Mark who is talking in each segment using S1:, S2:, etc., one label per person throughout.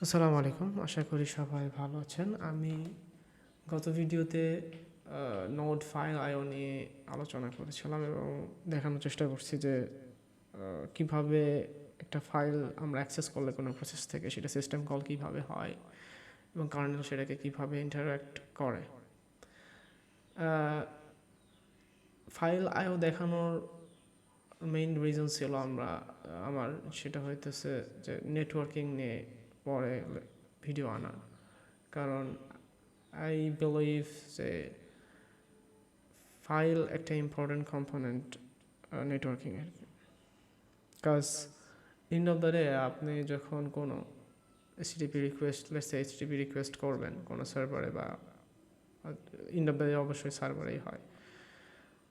S1: আসসালামু আলাইকুম, আশা করি সবাই ভালো আছেন। আমি গত ভিডিওতে নোড ফাইল আইও নিয়ে আলোচনা করেছিলাম এবং দেখানোর চেষ্টা করছি যে কিভাবে একটা ফাইল আমরা অ্যাক্সেস করলে কোনো প্রসেস থেকে সেটা সিস্টেম কল কিভাবে হয় এবং কার্নেল সেটাকে কিভাবে ইন্টারাক্ট করে। ফাইল আইও দেখানোর মেইন রিজন ছিল আমার সেটা হইতেছে যে নেটওয়ার্কিং নিয়ে পরে ভিডিও আনা, কারণ আই বিলিভ যে ফাইল একটা ইম্পর্টেন্ট কম্পোনেন্ট নেটওয়ার্কিংয়ের। কাজ এন্ড অফ দ্য ডে আপনি যখন কোনো এইচটিটিপি রিকোয়েস্ট করবেন কোনো সার্ভারে, বা এন্ড অফ দ্য ডে অবশ্যই সার্ভারেই হয়,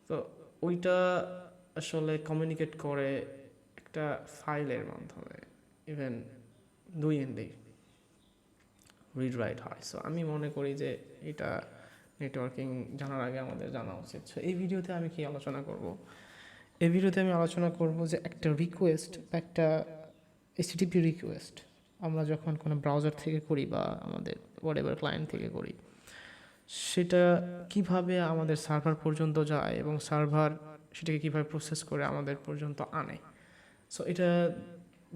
S1: তো ওইটা আসলে কমিউনিকেট করে একটা ফাইলের মাধ্যমে, ইভেন দুই এন্ডেই রিড রাইট হয়। সো আমি মনে করি যে এটা নেটওয়ার্কিং জানার আগে আমাদের জানা উচিত। সো এই ভিডিওতে আমি কি আলোচনা করব? এই ভিডিওতে আমি আলোচনা করব যে একটা রিকোয়েস্ট বা একটা এইচটিটিপি রিকোয়েস্ট আমরা যখন কোনো ব্রাউজার থেকে করি বা আমাদের হোয়াটএভার ক্লায়েন্ট থেকে করি, সেটা কিভাবে আমাদের সার্ভার পর্যন্ত যায় এবং সার্ভার সেটাকে কীভাবে প্রসেস করে আমাদের পর্যন্ত আনে। সো এটা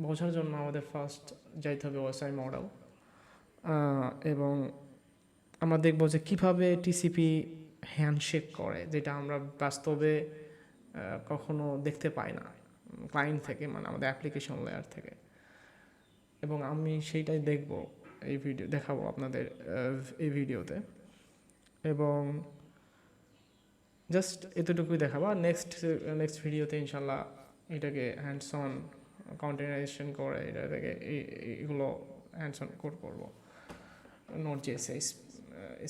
S1: বোঝার জন্য আমাদের ফার্স্ট যাইতে হবে ওএসআই মডেল, এবং আমরা দেখব যে কিভাবে টিসিপি হ্যান্ডশেক করে, যেটা আমরা বাস্তবে কখনো দেখতে পাই না ক্লায়েন্ট থেকে, মানে আমাদের অ্যাপ্লিকেশন লেয়ার থেকে। এবং আমি সেইটাই দেখাবো আপনাদের এই ভিডিওতে, এবং জাস্ট এতটুকুই দেখাবো। আর নেক্সট ভিডিওতে ইনশাল্লাহ এটাকে হ্যান্ডস অন কন্টেনারাইজেশন করে এটাকে এগুলো হ্যান্ডস অন কোড করবো, নট জেএসএ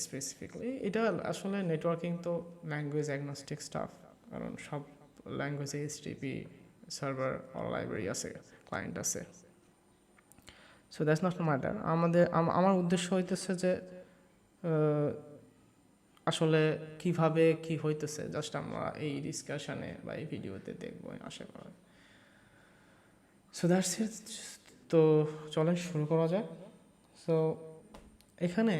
S1: স্পেসিফিকলি। এটা আসলে নেটওয়ার্কিং তো ল্যাঙ্গুয়েজ অ্যাগনস্টিক স্টাফ, কারণ সব ল্যাঙ্গুয়েজে এইচটিপি সার্ভার অর লাইব্রেরি আছে, ক্লায়েন্ট আছে। So that's not matter. আমার উদ্দেশ্য হইতেছে যে আসলে কিভাবে কি হইতেছে জাস্ট আমরা এই ডিসকাশনে বা এই ভিডিওতে দেখবো আশা করি। So that's it. তো চলেন শুরু করা যাক। সো এখানে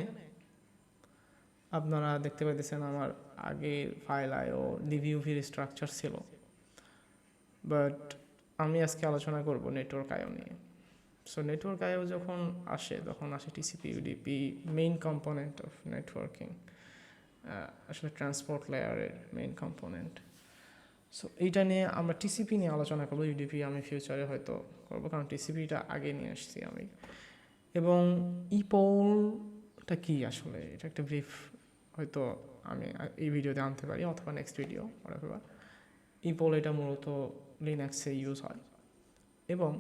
S1: আপনারা দেখতে পাইতেছেন আমার আগের ফাইল আইও ডিভিউভির স্ট্রাকচার ছিল, বাট আমি আজকে আলোচনা করব নেটওয়ার্ক আইও নিয়ে। সো নেটওয়ার্ক আইও যখন আসে তখন আসে TCP UDP, main component of networking, আসলে ট্রান্সপোর্ট লেয়ারের মেইন কম্পোনেন্ট। সো এইটা নিয়ে আমরা টিসিপি নিয়ে আলোচনা করবো, ইউডিপি আমি ফিউচারে হয়তো করবো, কারণ টিসিপিটা আগে নিয়ে আসছি আমি। এবং ইপোলটা কি আসলে, এটা একটা ব্রিফ হয়তো আমি এই ভিডিওতে আনতে পারি অথবা নেক্সট ভিডিও whatever। ইপোল এটা মূলত লিনাক্সে ইউজ হয়, এবং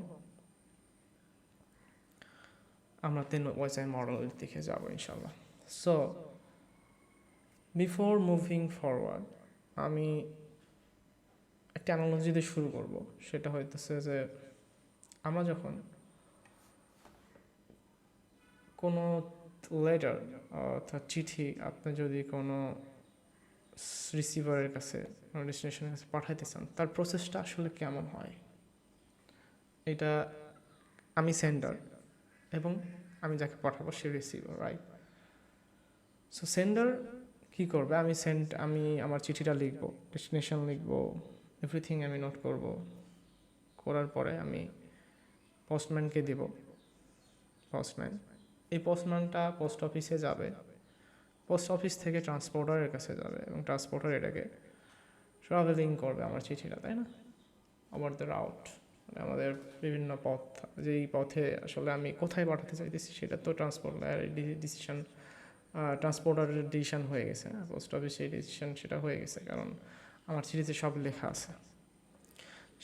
S1: আমরা তেন ওয়াইসআই মডেল দেখে যাবো ইনশাল্লাহ। সো বিফোর মুভিং ফরওয়ার্ড আমি একটা অ্যানালজি দিয়ে শুরু করব। সেটা হইতেছে যে আমরা যখন কোনো লেটার অর্থাৎ চিঠি আপনি যদি কোনো রিসিভারের কাছে, ডেস্টিনেশনের কাছে পাঠাইতে চান, তার প্রসেসটা আসলে কেমন হয়। এটা আমি সেন্ডার এবং আমি যাকে পাঠাবো সে রিসিভার, রাইট? সো সেন্ডার কী করবে, আমি আমার চিঠিটা লিখবো, ডেস্টিনেশন লিখবো, এভরিথিং আমি নোট করব। করার পরে আমি পোস্টম্যানকে দেব। এই পোস্টম্যানটা পোস্ট অফিসে যাবে, পোস্ট অফিস থেকে ট্রান্সপোর্টারের কাছে যাবে, এবং ট্রান্সপোর্টার এটাকে ট্রাভেলিং করবে আমার চিঠিটা, তাই না? ওভার দ্য রাউট, মানে আমাদের বিভিন্ন পথ, যেই পথে আসলে আমি কোথায় পাঠাতে চাইতেছি সেটা তো ডিসিশন, ট্রান্সপোর্টারের ডিসিশন হয়ে গেছে না, পোস্ট অফিসে এই ডিসিশন সেটা হয়ে গেছে, কারণ আমার চিঠিতে সব লেখা আছে।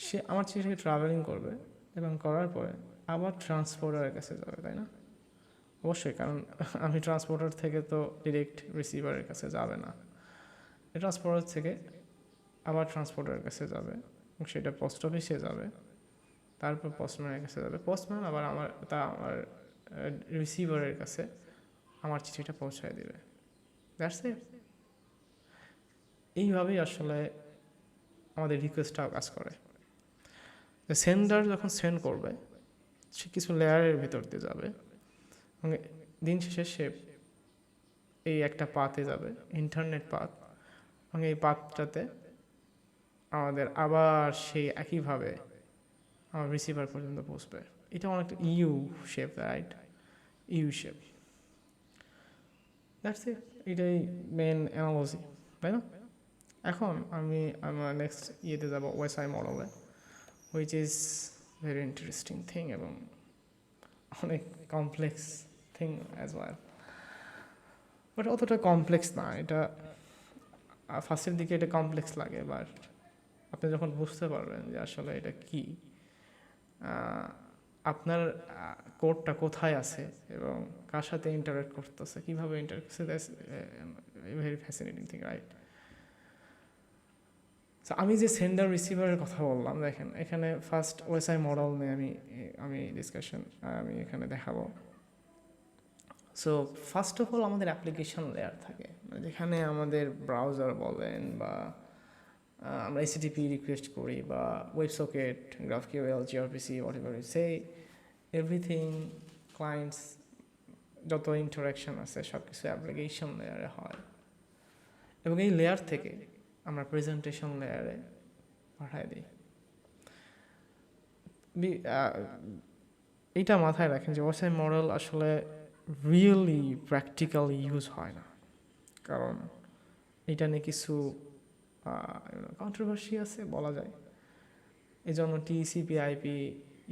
S1: সে আমার চিঠিকে ট্রাভেলিং করবে এবং করার পরে আবার ট্রান্সপোর্টারের কাছে যাবে, তাই না? অবশ্যই, কারণ আমি ট্রান্সপোর্টার থেকে তো ডিরেক্ট রিসিভারের কাছে যাবে না, ট্রান্সপোর্টার থেকে আবার ট্রান্সপোর্টারের কাছে যাবে, এবং সেটা পোস্ট অফিসে যাবে, তারপর পোস্টম্যানের কাছে যাবে, পোস্টম্যান আবার আমার রিসিভারের কাছে আমার চিঠিটা পৌঁছায় দেবে। That's it. এইভাবেই আসলে আমাদের রিকোয়েস্টটাও কাজ করে। সেন্ডার যখন সেন্ড করবে সে কিছু লেয়ারের ভিতর দিয়ে যাবে, মানে দিন শেষে সে এই একটা পাথে যাবে, ইন্টারনেট পাথ, এবং এই পাথটাতে আমাদের আবার সেই একইভাবে আমার রিসিভার পর্যন্ত পৌঁছবে। এটা অনেকটা you shape, right? You shape, that's it. এটাই মেন অ্যানালজি, তাই না? এখন আমি আমার নেক্সট ইয়েতে যাবো, ওএসআই মডেলে, which is very interesting thing এবং অনেক complex thing as well, but অতটা কমপ্লেক্স না। এটা ফার্স্টের দিকে এটা কমপ্লেক্স লাগে, বাট আপনি যখন বুঝতে পারবেন যে আসলে এটা কি, আপনার কোডটা কোথায় আছে এবং কার সাথে ইন্টারেক্ট করতেছে, কীভাবে ইন্টারেক্ট করছে, that's very fascinating thing, right? So আমি যে সেন্ডার রিসিভারের কথা বললাম, দেখেন এখানে ফার্স্ট ওএসআই মডেল নিয়ে আমি ডিসকাশন আমি এখানে দেখাবো। সো ফার্স্ট অফ অল আমাদের অ্যাপ্লিকেশন লেয়ার থাকে, মানে যেখানে আমাদের ব্রাউজার বলেন বা আমরা HTTP রিকোয়েস্ট করি বা ওয়েবসকেট, GraphQL, gRPC, whatever you say, everything, clients, যত ইন্টারাকশন আছে সব কিছু অ্যাপ্লিকেশন লেয়ারে হয়, এবং এই লেয়ার থেকে আমরা প্রেজেন্টেশন লেয়ারে পাঠাই দিই। এইটা মাথায় রাখেন যে ওএসআই মডেল আসলে রিয়েলি প্র্যাকটিক্যালি ইউজ হয় না, কারণ এটা নিয়ে কিছু কন্ট্রোভার্সি আছে বলা যায়। এই জন্য TCP/IP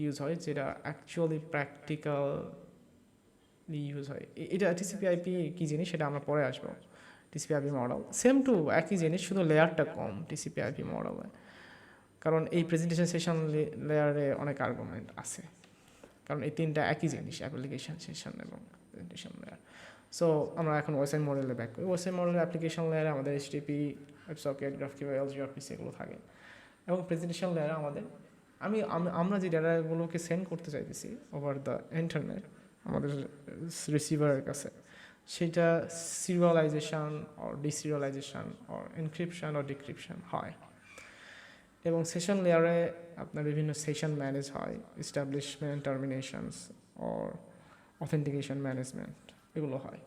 S1: ইউজ হয়, যেটা অ্যাকচুয়ালি প্র্যাকটিক্যালি ইউজ হয়। এটা TCP/IP কী জিনিস সেটা আমরা পরে আসবো। TCP/IP মডেল সেম টু একই জিনিস, শুধু লেয়ারটা কম TCP/IP মডেলে, কারণ এই প্রেজেন্টেশন সেশন লেয়ারে অনেক আর্গুমেন্ট আছে, কারণ এই তিনটা একই জিনিস, অ্যাপ্লিকেশন সেশন এবং প্রেজেন্টেশন লেয়ার। সো আমরা এখন ওএসআই মডেলে ব্যাক করি। ওএসআই মডেলের অ্যাপ্লিকেশন লেয়ারে আমাদের HTTP, ওয়েবসকেট, GraphQL, gRPC এগুলো থাকে, এবং প্রেজেন্টেশন লেয়ারে আমাদের আমরা যে ডেটাগুলোকে সেন্ড করতে চাইতেছি ওভার দ্য ইন্টারনেট আমাদের রিসিভারের কাছে, সেটা serialisation or deserialisation or encryption or decryption হয়, এবং সেশন লেয়ারে আপনার বিভিন্ন সেশন ম্যানেজ হয়, এস্টাবলিশমেন্ট, টার্মিনেশনস অর অথেন্টিকেশন ম্যানেজমেন্ট এগুলো হয়।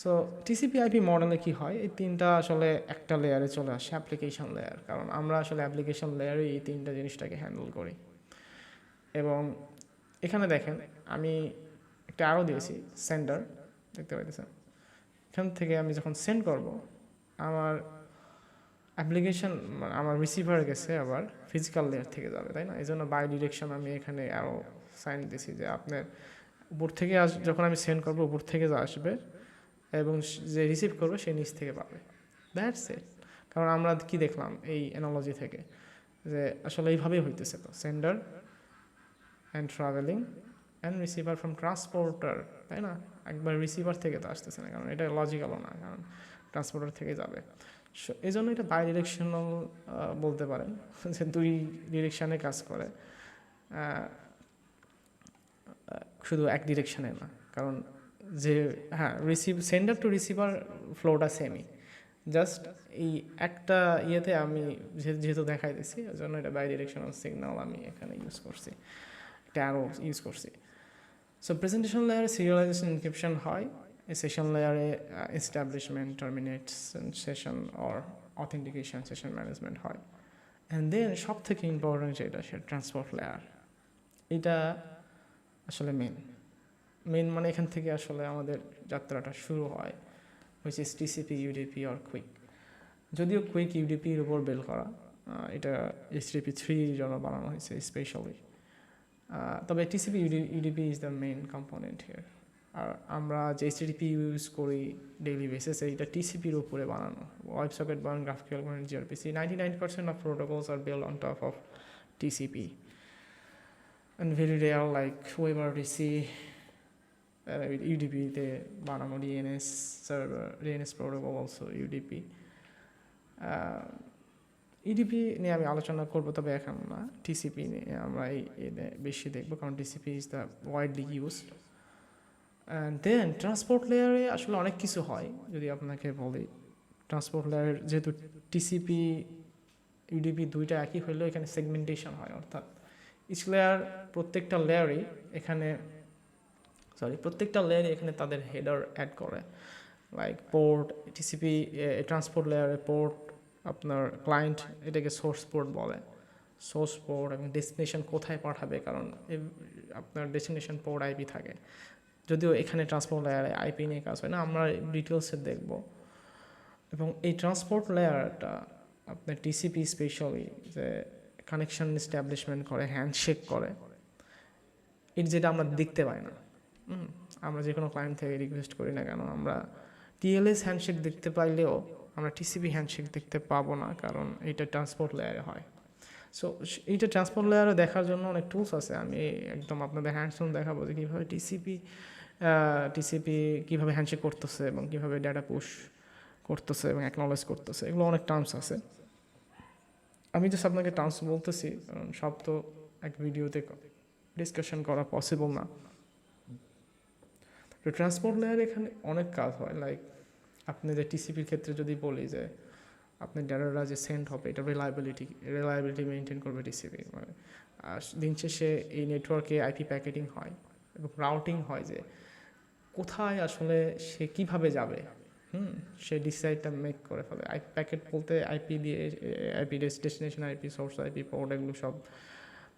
S1: সো TCP/IP মডেলে কী হয়, এই তিনটা আসলে একটা লেয়ারে চলে আসে, অ্যাপ্লিকেশন লেয়ার, কারণ আমরা আসলে অ্যাপ্লিকেশন লেয়ারে এই তিনটা জিনিসটাকে হ্যান্ডেল করি। এবং এখানে দেখেন আমি একটা আরও দিয়েছি, সেন্ডার, দেখতে পাইতেছেন। এখান থেকে আমি যখন সেন্ড করব, আমার অ্যাপ্লিকেশন আমার রিসিভার গেছে আবার ফিজিক্যাল লেয়ার থেকে যাবে, তাই না? এই জন্য বাই ডিরেকশন আমি এখানে আরও সাইন দিয়েছি যে আপনার উপর থেকে যখন আমি সেন্ড করবো উপর থেকে যা আসবে, এবং যে রিসিভ করবে সে নিচ থেকে পাবে, দ্যাটস ইট। কারণ আমরা কি দেখলাম এই অ্যানালজি থেকে, যে আসলে এইভাবেই হইতেছে, তো sender and travelling and receiver from transporter, তাই না? একবার রিসিভার থেকে তো আসতেছে না, কারণ এটা লজিক্যালও না, কারণ ট্রান্সপোর্টার থেকে যাবে। এই জন্য এটা বাই ডিরেকশনাল বলতে পারেন, যে দুই ডিরেকশানে কাজ করে, শুধু এক ডিরেকশানে না। কারণ যে সেন্ডার টু রিসিভার ফ্লোটা সেমই, জাস্ট এই একটা ইয়েতে আমি যেহেতু দেখাই দিচ্ছি, ওই জন্য এটা বাই ডিরেকশনাল সিগন্যাল আমি এখানে ইউজ করছি, একটা অ্যারো ইউজ করছি। সো প্রেজেন্টেশন লেয়ারে সিরিয়ালাইজেশন এনক্রিপশন হয়, এই সেশন লেয়ারে establishment, termination session or authentication session management হয়, অ্যান্ড দেন সব থেকে ইম্পর্টেন্ট যেটা সেটা ট্রান্সপোর্ট লেয়ার। এটা আসলে মেন মানে এখান থেকে আসলে আমাদের যাত্রাটা শুরু হয়, which is TCP, UDP or quick. যদিও কুইক ইউডিপির উপর বেল করা, এটা HTTP/3 জন্য বানানো হয়েছে স্পেশালি, তবে TCP UDP is the main component here. আর আমরা যে HTTP ইউজ করি ডেইলি বেসিসে, এটা TCPর উপরে বানানো। ওয়েবসকেট বলেন, GraphQL বলেন, gRPC, 99% of protocols are built on top of TCP, and very rare like WebRTC, UDP-তে বানানো DNS server, DNS protocol also UDP। UDP নিয়ে আমি আলোচনা করবো, তবে এখন না। TCP নিয়ে আমরা বেশি দেখবো, কারণ TCP is the widely used. And then transport লেয়ারে আসলে অনেক কিছু হয়, যদি আপনাকে বলি। ট্রান্সপোর্ট লেয়ার যেহেতু TCP UDP দুইটা একই হলেও এখানে সেগমেন্টেশন হয়, অর্থাৎ ইচ লেয়ার, প্রত্যেকটা লেয়ারই এখানে প্রত্যেকটা লেয়ারে এখানে তাদের হেডার অ্যাড করে, লাইক পোর্ট, টিসিপি ট্রান্সপোর্ট লেয়ারে পোর্ট, আপনার ক্লায়েন্ট এটাকে সোর্স পোর্ট বলে, সোর্স পোর্ট, এবং ডেস্টিনেশন কোথায় পাঠাবে, কারণ আপনার ডেস্টিনেশন পোর্ট আইপি থাকে, যদিও এখানে ট্রান্সপোর্ট লেয়ারে আইপি নিয়ে কাজ হয় না, আমরা ডিটেলসে দেখব। এবং এই ট্রান্সপোর্ট লেয়ারটা আপনার টিসিপি স্পেশালি যে কানেকশন এস্টাবলিশমেন্ট করে, হ্যান্ডশেক করে, এর যেটা আমরা দেখতে পাই না। আমরা যে কোনো ক্লায়েন্ট থেকে রিকোয়েস্ট করি না কেন, আমরা টিএলএস হ্যান্ডশেক দেখতে পাইলেও আমরা টিসিপি হ্যান্ডশেক দেখতে পাবো না, কারণ এইটা ট্রান্সপোর্ট লেয়ারে হয়। সো এইটা ট্রান্সপোর্ট লেয়ারে দেখার জন্য অনেক টুলস আছে, আমি একদম আপনাদের হ্যান্ডসন দেখাবো যে কীভাবে টিসিপি কীভাবে হ্যান্ডশেক করতেছে এবং কীভাবে ডাটা পুশ করতেছে এবং অ্যাকনলেজ করতেছে, এগুলো অনেক টার্মস আছে। আমি জাস্ট আপনাকে টার্মস বলতেছি, কারণ সব তো এক ভিডিওতে ডিসকাশন করা পসিবল না। তো ট্রান্সপোর্ট লেয়ার এখানে অনেক কাজ হয়, লাইক আপনি যে টিসিপির ক্ষেত্রে যদি বলি যে আপনার ডাটাটা যে সেন্ড হবে এটা রিলায়েবিলিটি মেনটেন করবে টিসিপি, মানে দিন শেষে এই নেটওয়ার্কে আইপি প্যাকেটিং হয় এবং রাউটিং হয়, যে কোথায় আসলে সে কিভাবে যাবে, সে ডিসাইডটা মেক করে ফেলে। আইপি প্যাকেট বলতে আইপি দিয়ে, IP destination IP, source IP, port, এগুলো সব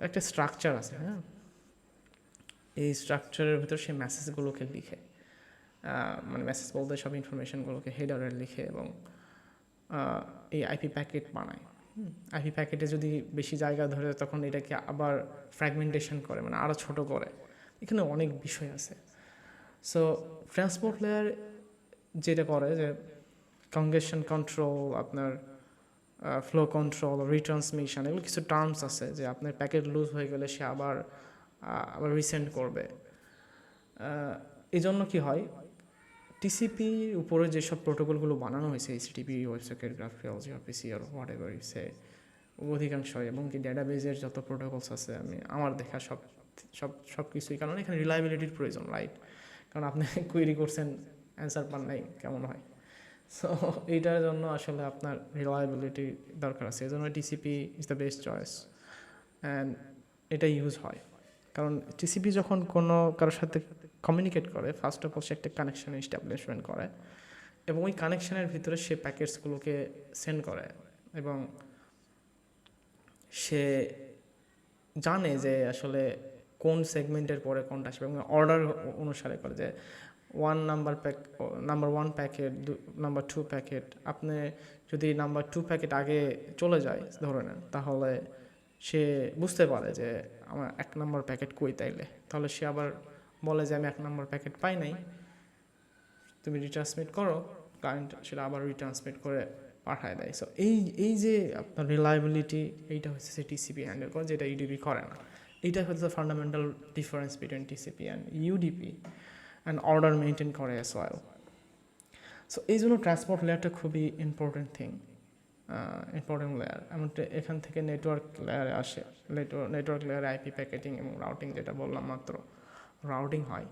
S1: একটা স্ট্রাকচার আছে। হ্যাঁ, এই স্ট্রাকচারের ভিতর সে মেসেজগুলোকে লিখে, মানে মেসেজ বলতে সব ইনফরমেশনগুলোকে হেডারে লিখে এবং এই আইপি প্যাকেট বানায়। আইপি প্যাকেটে যদি বেশি জায়গা ধরে তখন এটাকে আবার ফ্র্যাগমেন্টেশন করে, মানে আরও ছোট করে। এখানে অনেক বিষয় আছে। সো ট্রান্সপোর্ট লেয়ার যেটা করে যে কনজেশন কন্ট্রোল, আপনার ফ্লো কন্ট্রোল, রিট্রান্সমিশন, এগুলো কিছু টার্মস আছে যে আপনার প্যাকেট লুজ হয়ে গেলে সে আবার রিসেন্ড করবে। এই জন্য কী হয়, টিসিপির উপরে যেসব প্রোটোকলগুলো বানানো হয়েছে, এইচটিটিপি, ওয়েবসকেট, গ্রাফিক্যাল, জিআরপিসি আর হোয়াট এভার ইসে, অধিকাংশ, এবং কি ডেটাবেজের যত প্রোটোকলস আছে আমি আমার দেখা সব কিছুই, কারণ এখানে রিলায়েবিলিটির প্রয়োজন, রাইট? কারণ আপনি কুয়েরি করছেন, অ্যান্সার পান নাই, কেমন হয়? সো এইটার জন্য আসলে আপনার রিলায়েবিলিটি দরকার আছে, এই জন্য TCP is the best choice, and এটা ইউজ হয়। কারণ টিসিপি যখন কোনো কারোর সাথে কমিউনিকেট করে, ফার্স্ট অফ অল সে একটা কানেকশন এস্টাবলিশমেন্ট করে, এবং ওই কানেকশানের ভিতরে সে প্যাকেটসগুলোকে সেন্ড করে, এবং সে জানে যে আসলে কোন সেগমেন্টের পরে কোনটা আসবে, এবং অর্ডার অনুসারে করে, যে number one packet, number 2 packet. আপনি যদি নাম্বার 2 প্যাকেট আগে চলে যায় ধরে নেন, তাহলে সে বুঝতে পারে যে আমার 1 নম্বর প্যাকেট কই, তাহলে সে আবার বলে যে আমি 1 নম্বর প্যাকেট পাই নাই, তুমি রিট্রান্সমিট করো, ক্লায়েন্ট সেটা আবার রিট্রান্সমিট করে পাঠায় দেয়। সো এই যে আপনার রিলায়েবিলিটি, এইটা হচ্ছে সে টিসিপি হ্যান্ডেল করে, যেটা ইউডিপি করে না। এইটা হচ্ছে fundamental difference between TCP and UDP, and order maintain করে অ্যাজ ওয়েল। সো এই জন্য ট্রান্সপোর্ট লেয়ারটা খুবই ইম্পর্টেন্ট লেয়ার। এমন এখান থেকে নেটওয়ার্ক লেয়ারে আসে, নেটওয়ার্ক লেয়ারে আইপি প্যাকেটিং এবং রাউটিং, যেটা বললাম মাত্র, রাউটিং হয়,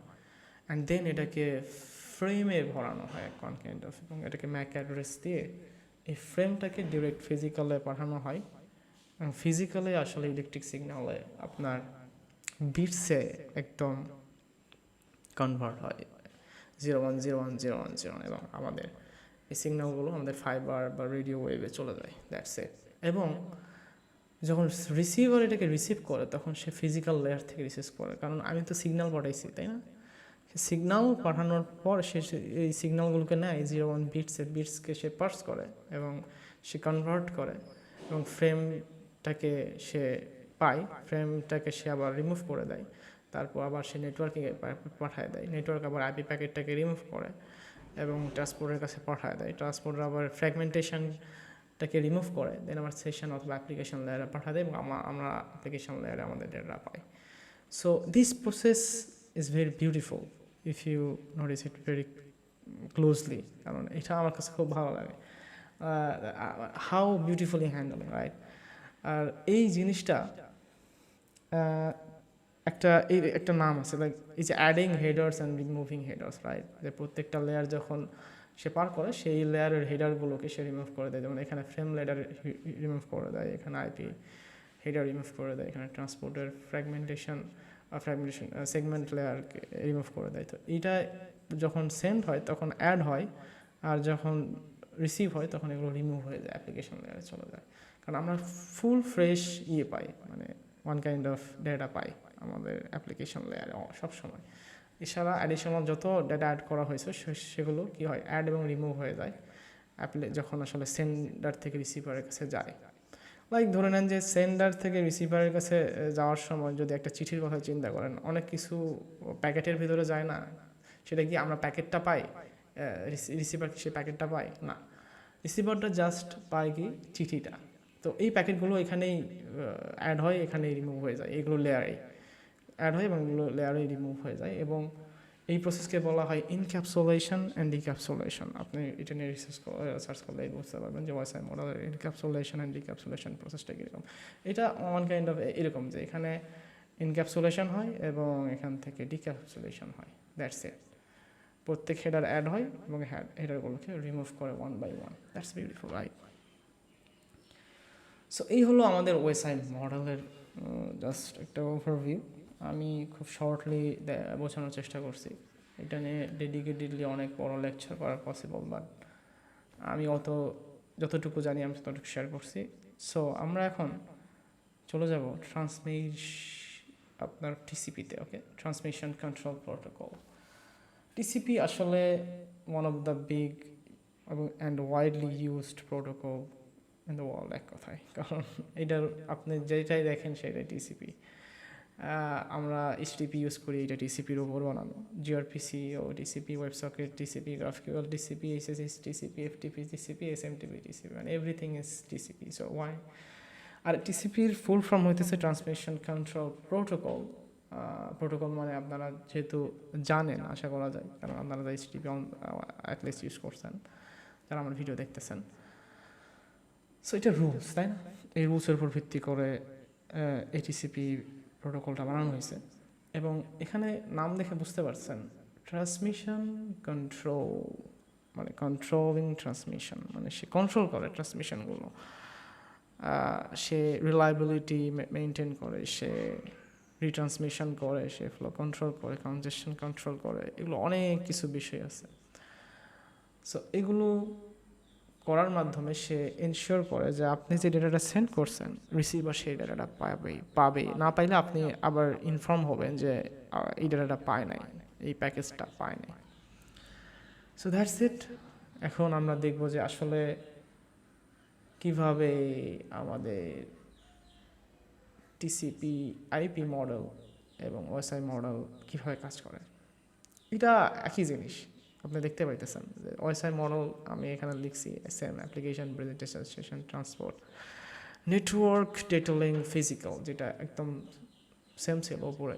S1: অ্যান্ড দেন এটাকে ফ্রেমে ভরানো হয় কনটেন্ট অফ, এবং এটাকে ম্যাক অ্যাড্রেস দিয়ে এই ফ্রেমটাকে ডিরেক্ট ফিজিক্যালে পাঠানো হয়, এবং ফিজিক্যালে আসলে ইলেকট্রিক সিগন্যালে আপনার বিটসে একদম কনভার্ট হয় 0 1 0 1 0 1 0, এবং আমাদের এই সিগন্যালগুলো আমাদের ফাইবার বা রেডিও ওয়েভে চলে যায়, দ্যাটস ইট। এবং যখন রিসিভার এটাকে রিসিভ করে, তখন সে ফিজিক্যাল লেয়ার থেকে রিসিভ করে, কারণ আমি তো সিগন্যাল পাঠাইছি, তাই না? সিগন্যাল পাঠানোর পর সে এই সিগন্যালগুলোকে নেয়, 0 1 বিটসকে সে পার্স করে এবং সে কনভার্ট করে, এবং ফ্রেমটাকে সে পায়, ফ্রেমটাকে সে আবার রিমুভ করে দেয়, তারপর আবার সে নেটওয়ার্কে পাঠায় দেয়, নেটওয়ার্ক আবার আইপি প্যাকেটটাকে রিমুভ করে এবং ট্রান্সপোর্টের কাছে পাঠায় দেয়, ট্রান্সপোর্টার আবার ফ্র্যাগমেন্টেশনটাকে রিমুভ করে, দেন আবার সেশন অথবা অ্যাপ্লিকেশন লেয়ারে পাঠায় দেয়, এবং আমরা অ্যাপ্লিকেশন লেয়ারে আমাদের ডেটা পাই। So this process is very beautiful if you notice it very closely, কারণ এটা আমার কাছে খুব ভালো লাগে, হাউ বিউটিফুলি হ্যান্ডেলিং, রাইট? আর এই জিনিসটা একটা নাম আছে, লাইক এই যে adding headers and removing headers, right? যে প্রত্যেকটা লেয়ার যখন সে পার করে, সেই লেয়ারের হেডারগুলোকে সে রিমুভ করে দেয়, যেমন এখানে ফ্রেম লেডার রিমুভ করে দেয়, এখানে আইপি হেডার রিমুভ করে দেয়, এখানে ট্রান্সপোর্টের ফ্র্যাগমেন্টেশন ফ্র্যাগমেন্টেশন সেগমেন্ট লেয়ারকে রিমুভ করে দেয়। তো এইটা যখন সেন্ড হয় তখন অ্যাড হয়, আর যখন রিসিভ হয় তখন এগুলো রিমুভ হয়ে যায়, অ্যাপ্লিকেশন লেয়ারে চলে যায়। কারণ আমরা ফুল ফ্রেশ পাই, মানে ওয়ান কাইন্ড অফ ডেটা পাই আমাদের অ্যাপ্লিকেশন লেয়ারে সবসময়। এছাড়া অ্যাডিশনাল যত ডেটা অ্যাড করা হয়েছে সেগুলো কী হয়, অ্যাড এবং রিমুভ হয়ে যায় যখন আসলে সেন্ডার থেকে রিসিভারের কাছে যায়। লাইক ধরে নেন যে সেন্ডার থেকে রিসিভারের কাছে যাওয়ার সময় যদি একটা চিঠির কথা চিন্তা করেন, অনেক কিছু প্যাকেটের ভিতরে যায় না, সেটা কি আমরা প্যাকেটটা পাই, রিসিভার কি সে প্যাকেটটা পায় না, রিসিভারটা জাস্ট পায় কি চিঠিটা। তো এই প্যাকেটগুলো এখানেই অ্যাড হয়, এখানেই রিমুভ হয়ে যায়, এগুলো লেয়ারে অ্যাড হয় এবং এগুলো লেয়ারে রিমুভ হয়ে যায়। এবং এই প্রসেসকে বলা হয় ইনক্যাপসুলেশন অ্যান্ড ডিক্যাপসুলেশন। আপনি এটা নিয়ে সার্চ করলে বুঝতে পারবেন যে ওয়াইসাই মডেলের ইনক্যাপসুলেশন অ্যান্ড ডিক্যাপসুলেশন প্রসেসটা কীরকম। এটা ওয়ান কাইন্ড অফ এরকম যে এখানে ইনক্যাপসুলেশন হয় এবং এখান থেকে ডিক্যাপসুলেশন হয়, দ্যাটস ইট। প্রত্যেক হেডার অ্যাড হয় এবং হেডারগুলোকে রিমুভ করে one by one. That's beautiful, right? So এই হলো আমাদের ওয়েবসাইট মডেলের জাস্ট একটা ওভারভিউ। আমি খুব শর্টলি বোঝানোর চেষ্টা করছি। এটা নিয়ে ডেডিকেটেডলি অনেক বড় লেকচার করা পসিবল, বাট আমি যতটুকু জানি আমি ততটুকু শেয়ার করছি। সো আমরা এখন চলে যাব আপনার টিসিপিতে। ওকে, ট্রান্সমিশন কন্ট্রোল প্রোটোকল। টিসিপি আসলে one of the big and widely used protocol in the world, এক কথায়। কারণ এটার আপনি যেটাই দেখেন সেটাই টিসিপি। আমরা এইচটিপি ইউজ করি, এটা টিসিপির উপর বানানো। জিআরপিসি ও TCP, websocket TCP, GraphQL TCP, HSS TCP, FTP TCP, SMTP TCP, মানে everything is TCP. So why? আর টিসিপির ফুল ফর্ম হইতেছে ট্রান্সমিশন কন্ট্রোল প্রোটোকল। প্রোটোকল মানে আপনারা যেহেতু জানেন, আশা করা যায়, কারণ আপনারা এইচটিপি অ্যাটলিস্ট ইউজ করছেন যারা আমার ভিডিও দেখতেছেন। সো এটা রুলস, তাই না? এই রুলসের উপর ভিত্তি করে এটিসিপি প্রোটোকলটা বানানো হয়েছে। এবং এখানে নাম দেখে বুঝতে পারছেন, ট্রান্সমিশন কন্ট্রোল, মানে কন্ট্রোলিং ট্রান্সমিশন, মানে সে কন্ট্রোল করে ট্রান্সমিশনগুলো, সে রিলায়েবিলিটি মেনটেন করে, সে রিট্রান্সমিশন করে, সে ফ্লো কন্ট্রোল করে, কনজেশন কন্ট্রোল করে, এগুলো অনেক কিছু বিষয় আছে। সো এগুলো করার মাধ্যমে সে এনশিওর করে যে আপনি যে ডেটাটা সেন্ড করছেন, রিসিভার সেই ডেটাটা পাবে। না পাইলে আপনি আবার ইনফর্ম হবেন যে এই ডেটাটা পায় নাই, এই প্যাকেজটা পায় নাই। So that's it. এখন আমরা দেখব যে আসলে কিভাবে আমাদের টিসিপি আইপি মডেল এবং ওএসআই মডেল কীভাবে কাজ করে। এটা একই জিনিস আপনি দেখতে পাইতেছেন যে ওএসআই মডেল আমি এখানে লিখছি SM, application presentation session transport network detailing physical, যেটা একদম সেম ছিল উপরে।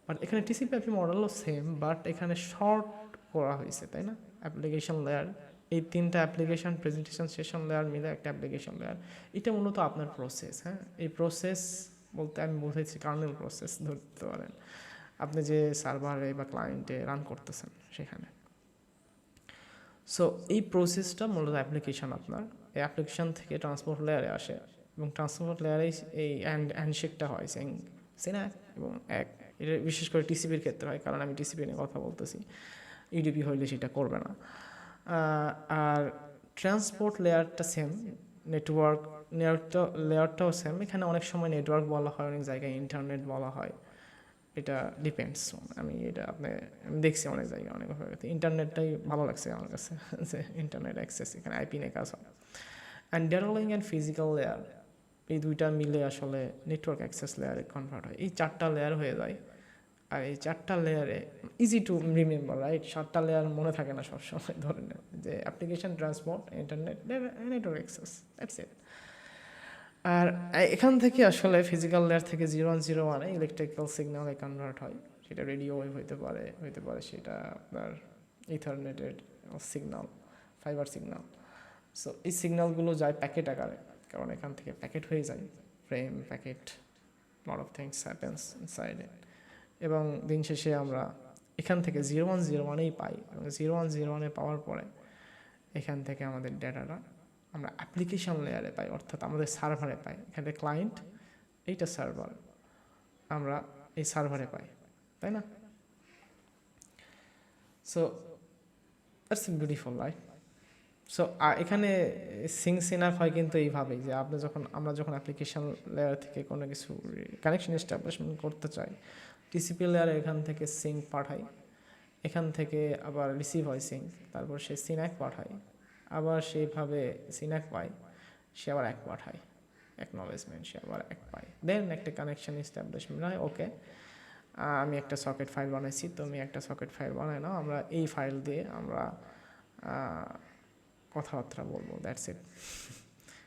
S1: বাট এখানে টিসিপি আইপি মডেলও সেম, বাট এখানে শর্ট করা হয়েছে, তাই না? অ্যাপ্লিকেশন লেয়ার, এই তিনটা অ্যাপ্লিকেশন প্রেজেন্টেশন সেশন লেয়ার মিলে একটা অ্যাপ্লিকেশন লেয়ার। এটা মূলত আপনার প্রসেস। হ্যাঁ, এই প্রসেস বলতে আমি বুঝেছি কার্নেল প্রসেস ধরতে পারেন, আপনি যে সার্ভারে বা ক্লায়েন্টে রান করতেছেন সেখানে। সো এই প্রসেসটা মূলত অ্যাপ্লিকেশন আপনার, এই অ্যাপ্লিকেশন থেকে ট্রান্সপোর্ট লেয়ারে আসে এবং ট্রান্সপোর্ট লেয়ারে এই হ্যান্ডশেকটা হয় সিনা এবং এক। এটা বিশেষ করে টিসিপির ক্ষেত্রে হয়, কারণ আমি টিসিপি নিয়ে কথা বলতেছি। ইউডিপি হইলে সেটা করবে না। আর ট্রান্সপোর্ট লেয়ারটা সেম, নেটওয়ার্ক লেয়ারটাও সেম। এখানে অনেক সময় নেটওয়ার্ক বলা হয়, অনেক জায়গায় ইন্টারনেট বলা হয়, এটা ডিপেন্ডস। আমি দেখছি অনেক জায়গায় অনেকভাবে। ইন্টারনেটটাই ভালো লাগছে আমার কাছে, যে ইন্টারনেট অ্যাক্সেস এখানে আইপি নিয়ে কাজ হয়। And data link and physical layer, এই দুইটা মিলে আসলে নেটওয়ার্ক অ্যাক্সেস লেয়ারে কনভার্ট হয়। এই চারটা লেয়ার হয়ে যায়। আর এই চারটা লেয়ারে ইজি টু রিমেম্বার, রাইট? 7টা লেয়ার মনে থাকে না সবসময়। ধরে নেন যে application, transport, internet, network access, that's it. আর এখান থেকে আসলে ফিজিক্যাল লেয়ার থেকে 0 1 ইলেকট্রিক্যাল সিগন্যালে কনভার্ট হয়। সেটা রেডিও ওয়েভ হতে পারে সেটা আপনার ইথারনেটের সিগন্যাল, ফাইবার সিগন্যাল। সো এই সিগন্যালগুলো যায় প্যাকেট আকারে, কারণ এখান থেকে প্যাকেট হয়ে যায়, frame packet, lot of things happens inside ইট। এবং দিন শেষে আমরা এখান থেকে 0 1 পাই, এবং 0 1 পাওয়ার পরে এখান থেকে আমাদের ডেটাটা আমরা অ্যাপ্লিকেশন লেয়ারে পাই, অর্থাৎ আমাদের সার্ভারে পাই। এখানে ক্লায়েন্ট, এইটা সার্ভার, আমরা এই সার্ভারে পাই। তাই না? So that's beautiful, right? So এখানে সিনাফ হয় কিন্তু এইভাবেই যে আমরা যখন অ্যাপ্লিকেশন লেয়ার থেকে কোনো কিছু কানেকশন এস্টাবলিশমেন্ট করতে চাই, টিসিপি লেয়ারে এখান থেকে সিঙ্ক পাঠাই, এখান থেকে আবার রিসিভ হয় সিঙ্ক, তারপর সে সিনাক পাঠায়, আবার সেইভাবে সিনাক পায়, সে আবার এক পাঠায় অ্যাকনলেজমেন্ট, সে আবার এক পায়, দেন একটা কানেকশন এস্টাবলিশমেন্ট হয়। ওকে, আমি একটা সকেট ফাইল বানাইছি, তুমি একটা সকেট ফাইল বানাই নাও, আমরা এই ফাইল দিয়ে আমরা কথাবার্তা বলবো, দ্যাটস ইট,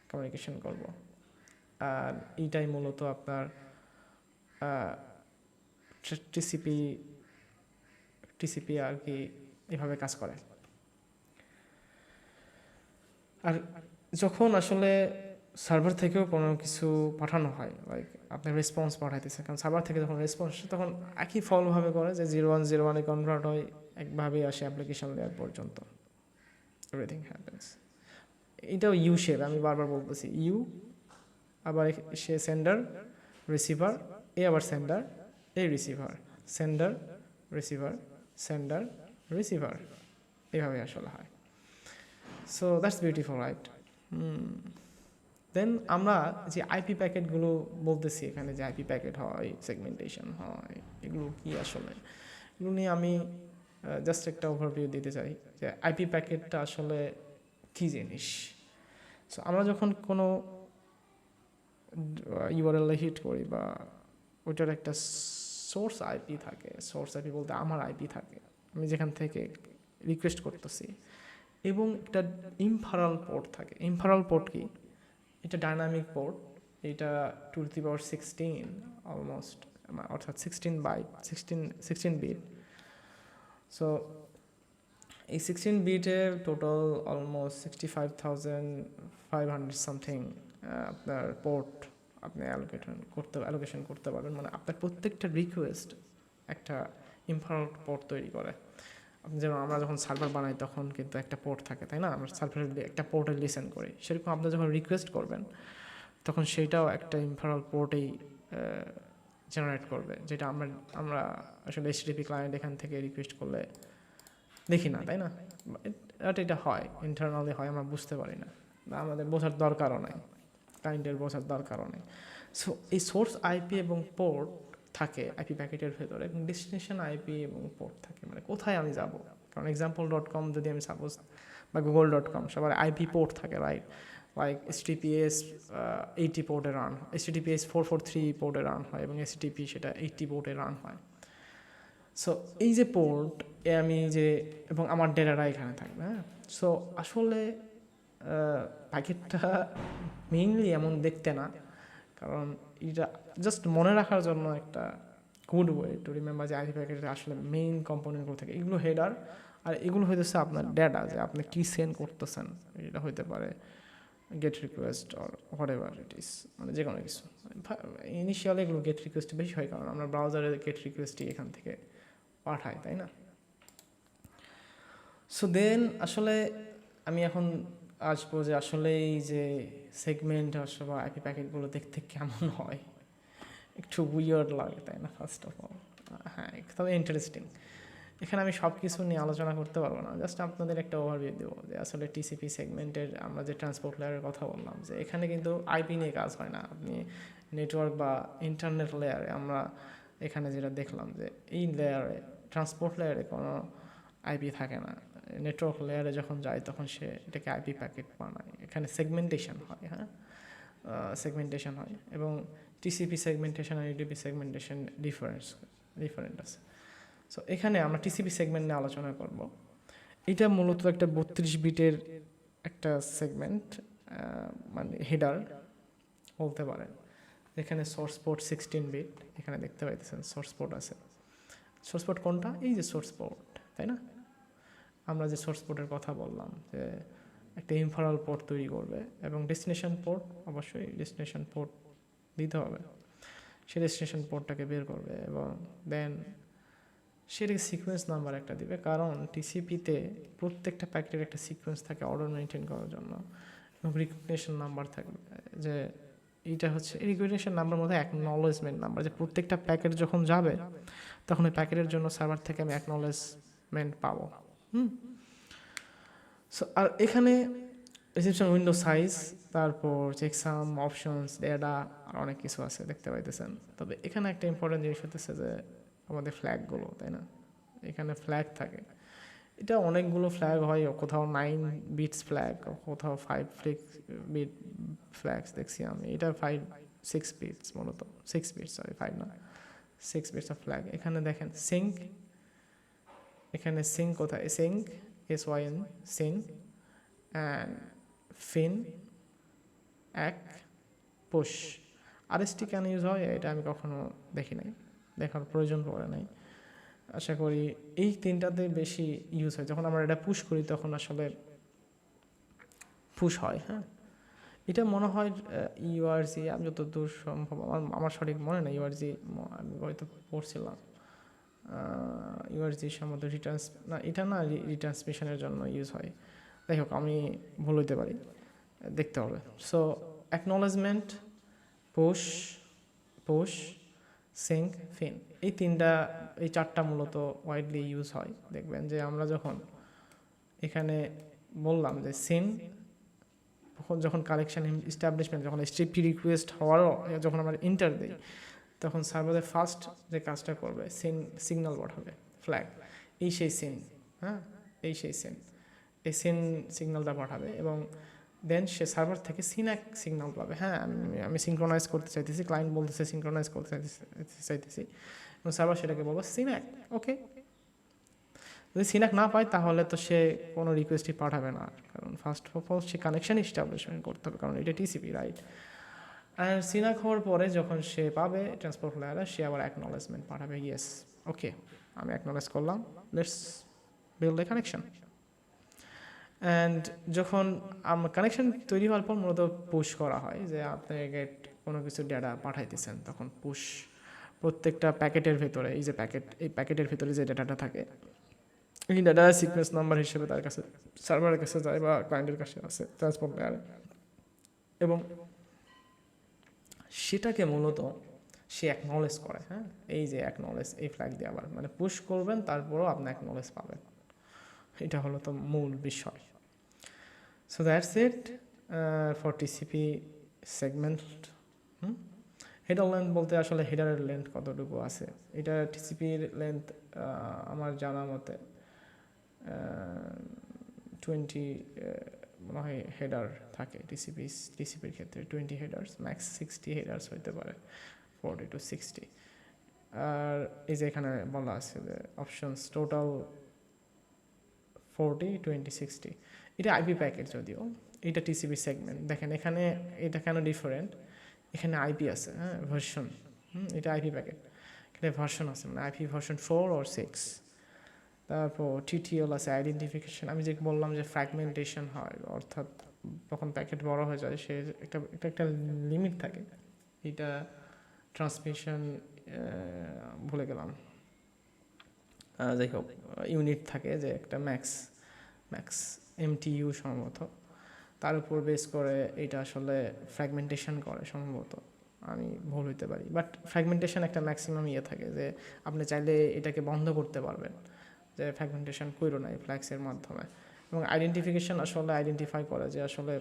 S1: কমিউনিকেশন করব। আর এইটাই মূলত আপনার টিসিপি আর কি এভাবে কাজ করে। আর যখন আসলে সার্ভার থেকেও কোনো কিছু পাঠানো হয়, লাইক আপনি রেসপন্স পাঠাইতেছে, কারণ সার্ভার থেকে যখন রেসপন্স তখন একই ফলভাবে করে যে 0101-এ কনভার্ট হয়, একভাবেই আসে অ্যাপ্লিকেশন লেয়ার পর্যন্ত, এভরিথিং হ্যাপেন্স। এটাও ইউ শেপ, আমি বারবার বলতেছি ইউ, আবার সে সেন্ডার রিসিভার, এ আবার সেন্ডার, এ receiver, sender receiver, sender receiver, এইভাবে আসলে হয়। So that's beautiful, right? Then আমরা যে আইপি প্যাকেটগুলো বলতেছি এখানে, যে আইপি প্যাকেট হয়, সেগমেন্টেশন হয়, এগুলো কি আসলে, এগুলো নিয়ে আমি জাস্ট একটা ওভারভিউ দিতে চাই যে আইপি প্যাকেটটা আসলে কী জিনিস। সো আমরা যখন কোনো ইউআরএল হিট করি বা ওইটার একটা সোর্স আইপি থাকে, সোর্স আইপি বলতে আমার আইপি থাকে, আমি যেখান থেকে রিকোয়েস্ট করতেছি, এবং একটা ইনফারাল পোর্ট থাকে। ইনফারাল পোর্ট কি? এটা ডাইনামিক পোর্ট, এটা 2^16 অলমোস্ট, অর্থাৎ 16 বিট। সো এই 16 বিটে টোটাল অলমোস্ট 65,500 সামথিং আপনার পোর্ট আপনি অ্যালোকেশন করতে পারবেন। মানে আপনার প্রত্যেকটা রিকোয়েস্ট একটা ইনফারাল পোর্ট তৈরি করে। যেমন আমরা যখন সার্ভার বানাই তখন কিন্তু একটা পোর্ট থাকে, তাই না? আমরা সার্ভারের একটা পোর্টে লিসেন করি, সেরকম আপনি যখন রিকোয়েস্ট করবেন তখন সেইটাও একটা ইনফারাল পোর্টেই জেনারেট করবে, যেটা আমরা আসলে এইচটিটিপি ক্লায়েন্ট এখান থেকে রিকোয়েস্ট করলে দেখি না, তাই না? এটা হয়, ইন্টারনালি হয়, আমরা বুঝতে পারি না, আমাদের বোঝার দরকারও নাই, ক্লায়েন্টের বোঝার দরকারও নেই। সো এই সোর্স আইপি এবং পোর্ট থাকে আইপি প্যাকেটের ভেতরে, এবং ডেস্টিনেশন আইপি এবং পোর্ট থাকে, মানে কোথায় আমি যাব। কারণ example.com যদি আমি সাপোজ, বা google.com, সবার আইপি পোর্ট থাকে, রাইট? লাইক HTTPS 80 পোর্টে রান হয়, HTTPS 443 পোর্টে রান হয়, এবং HTTP সেটা 80 পোর্টে রান হয়। সো এই যে পোর্ট আমি যে, এবং আমার ডেটাটা এখানে থাকবে, হ্যাঁ। সো আসলে প্যাকেটটা মেইনলি এমন দেখতে না, কারণ এটা জাস্ট মনে রাখার জন্য একটা গুড ওয়ে টু রিমেম্বার যে আইপি প্যাকেটের আসলে মেইন কম্পোনেন্টগুলো থাকে, এগুলো হেডার, আর এগুলো হইতেছে আপনার ডেটা, যে আপনি কী সেন্ড করতেছেন। এটা হইতে পারে get request or whatever it is, মানে যে কোনো কিছু। ইনিশিয়ালি এগুলো গেট রিকোয়েস্ট বেশি হয়, কারণ আমরা ব্রাউজারে গেট রিকোয়েস্টই এখান থেকে পাঠাই, তাই না? সো দেন আসলে আমি এখন আসবো যে আসলে এই যে সেগমেন্ট অথবা আইপি প্যাকেটগুলো দেখতে কেমন হয়, একটু উইয়ার্ড লাগে, তাই না? ফার্স্ট অফ অল, হ্যাঁ, তবে ইন্টারেস্টিং। এখানে আমি সব কিছু নিয়ে আলোচনা করতে পারবো না, জাস্ট আপনাদের একটা ওভারভিউ দেবো যে আসলে টিসিপি সেগমেন্টের আমরা যে ট্রান্সপোর্ট লেয়ারের কথা বললাম, যে এখানে কিন্তু আইপি নিয়ে কাজ হয় না। আপনি নেটওয়ার্ক বা ইন্টারনেট লেয়ারে আমরা এখানে যেটা দেখলাম, যে এই লেয়ারে, ট্রান্সপোর্ট লেয়ারে কোনো আইপি থাকে না। নেটওয়ার্ক লেয়ারে যখন যায় তখন সে এটাকে আইপি প্যাকেট বানায়, এখানে সেগমেন্টেশন হয়, হ্যাঁ, সেগমেন্টেশন হয়। এবং টিসিপি সেগমেন্টেশন আর ইউডিপি সেগমেন্টেশন ডিফারেন্ট আছে। সো এখানে আমরা টিসিপি সেগমেন্ট নিয়ে আলোচনা করব। এটা মূলত একটা 32 বিটের একটা সেগমেন্ট, মানে হেডার বলতে পারেন, যেখানে সোর্স পোর্ট 16 বিট, এখানে দেখতে পাইতেছেন সোর্স পোর্ট আছে। সোর্স পোর্ট কোনটা? এই যে সোর্স পোর্ট, তাই না? আমরা যে সোর্স পোর্টের কথা বললাম, যে একটা ইনফারাল পোর্ট তৈরি করবে, এবং ডেস্টিনেশন পোর্ট, অবশ্যই ডেস্টিনেশন পোর্ট দিতে হবে, সে ডেস্টিনেশন পোর্টটাকে বের করবে, এবং দেন সেটাকে সিকোয়েন্স নাম্বার একটা দিবে, কারণ টিসিপিতে প্রত্যেকটা প্যাকেটের একটা সিকোয়েন্স থাকে অর্ডার মেনটেন করার জন্য, এবং রিকগনিশন নাম্বার থাকবে, যে এইটা হচ্ছে রিকগনিশন নাম্বার মধ্যে অ্যাকনলেজমেন্ট নাম্বার, যে প্রত্যেকটা প্যাকেট যখন যাবে তখন ওই প্যাকেটের জন্য সার্ভার থেকে আমি অ্যাকনলেজমেন্ট পাবো। সো আর এখানে রিসেপশন উইন্ডো সাইজ, তারপর চেকসাম, অপশনস, ডেটা, আর অনেক কিছু আছে দেখতে পাইতেছেন। তবে এখানে একটা ইম্পর্টেন্ট জিনিস হতেছে যে আমাদের ফ্ল্যাগগুলো, তাই না, এখানে ফ্ল্যাগ থাকে। এটা অনেকগুলো ফ্ল্যাগ হয়, কোথাও 9 বিটস ফ্ল্যাগ, কোথাও 5 বিট ফ্ল্যাগস দেখছি আমি। এটা 6 বিটস, মূলত 6 বিটস, সরি 5 না, 6 বিটস অফ ফ্ল্যাগ। এখানে দেখেন সিঙ্ক, এখানে সিঙ্ক কোথায়, সিঙ্ক SYN সিন, অ্যান্ড ফিন, এক, পুশ। আরএসটি কেন ইউজ হয় এটা আমি কখনো দেখি নাই, দেখার প্রয়োজন পড়ে নাই। আশা করি এই তিনটাতে বেশি ইউজ হয়। যখন আমরা এটা পুশ করি তখন আসলে পুশ হয়। হ্যাঁ, এটা মনে হয় ইউআরজি, আমি যতদূর সম্ভব, আমার সঠিক মনে নেই, ইউআরজি আমি হয়তো পড়ছিলাম, ইউআরজি সম্বন্ধে রিটার্নস না, এটা না, রিট্রান্সমিশনের জন্য ইউজ হয়। যাই হোক, আমি ভুল হইতে পারি, দেখতে হবে। So acknowledgement, push, push, syn, fin, এই চারটা মূলত ওয়াইডলি ইউজ হয়। দেখবেন যে আমরা যখন এখানে বললাম যে সিন, যখন কালেকশন এস্টাবলিশমেন্ট, যখন HTTP রিকোয়েস্ট হওয়ারও যখন আমরা ইন্টার দিই, তখন সার্ভারের ফার্স্ট যে কাজটা করবে সিগন্যাল পাঠাবে, ফ্ল্যাগ, এই সেই সিন। হ্যাঁ, এই সেই সিন, এই সিন সিগন্যালটা পাঠাবে এবং দেন সে সার্ভার থেকে সিন সিগন্যাল পাবে। হ্যাঁ, আমি সিনক্রোনাইজ করতে চাইতেছি, ক্লায়েন্ট বলতেছে সিনক্রোনাইজ করতে চাইতেছি, এবং সার্ভার সেটাকে বলবো সিনাক। ওকে, যদি সিনাক না পায় তাহলে তো সে কোনো রিকোয়েস্টই পাঠাবে না, কারণ first of all say connection establishment করতে হবে, কারণ এটা TCP, রাইট। আর সিনাক হওয়ার পরে যখন সে পাবে ট্রান্সপোর্ট লেয়ারে, সে আবার অ্যাকনলেজমেন্ট পাঠাবে, ইয়েস ওকে আমি অ্যাকনলেজ করলাম, let's build a connection. And যখন কানেকশন তৈরি হওয়ার পর মূলত পুশ করা হয়, যে আপনি কোনো কিছু ডেটা পাঠাইতেছেন, তখন পুশ প্রত্যেকটা প্যাকেটের ভেতরে, এই যে এই প্যাকেটের ভেতরে যে ডেটাটা থাকে, এই ডেটা সিকোয়েন্স নাম্বার হিসেবে তার কাছে, সার্ভারের কাছে যায় বা ক্লায়েন্টের কাছে আছে ট্রান্সপোর্ট লেয়ারে, এবং সেটাকে মূলত সে অ্যাকনলেজ করে। হ্যাঁ, এই যে অ্যাকনলেজ, এই ফ্ল্যাগ দিয়ে আবার মানে পুশ করবেন, তারপরেও আপনি অ্যাকনলেজ পাবেন, এটা হলো তো মূল বিষয়। So that's it for TCP segment. Header length বলতে আসলে হেডারের লেন্থ কতটুকু আছে, এটা TCPর লেন্থ আমার জানা মতে 20 মনে হয় হেডার থাকে TCPর ক্ষেত্রে, 20 হেডার্স, ম্যাক্স 60 হেডার্স হইতে পারে, 40 to 60। আর এই যে এখানে বলা আছে যে অপশনস টোটাল 40, 20, 60, এটা আইপি প্যাকেট, যদিও এটা TCP সেগমেন্ট। দেখেন এখানে এটা কেন ডিফারেন্ট, এখানে আইপি আছে, হ্যাঁ, ভার্সন, এটা আইপি প্যাকেট, এখানে ভার্সন আছে, মানে IP ভার্সন 4 or 6। তারপর TTL আছে, আইডেন্টিফিকেশন। আমি যে বললাম যে ফ্র্যাগমেন্টেশন হয়, অর্থাৎ যখন প্যাকেট বড় হয়ে যায়, সে একটা লিমিট থাকে, এটা ট্রান্সমিশন ভুলে গেলাম, যাই হোক ইউনিট থাকে, যে একটা ম্যাক্স MTU সম্ভবত, তার উপর বেস করে এটা আসলে ফ্র্যাগমেন্টেশন করে সম্ভবত, আমি ভুল হইতে পারি, বাট ফ্র্যাগমেন্টেশন একটা ম্যাক্সিমাম থাকে, যে আপনি চাইলে এটাকে বন্ধ করতে পারবেন, যে ফ্র্যাগমেন্টেশন করো না এই ফ্ল্যাক্সের মাধ্যমে। এবং আইডেন্টিফিকেশন আসলে আইডেন্টিফাই করে যে আসলে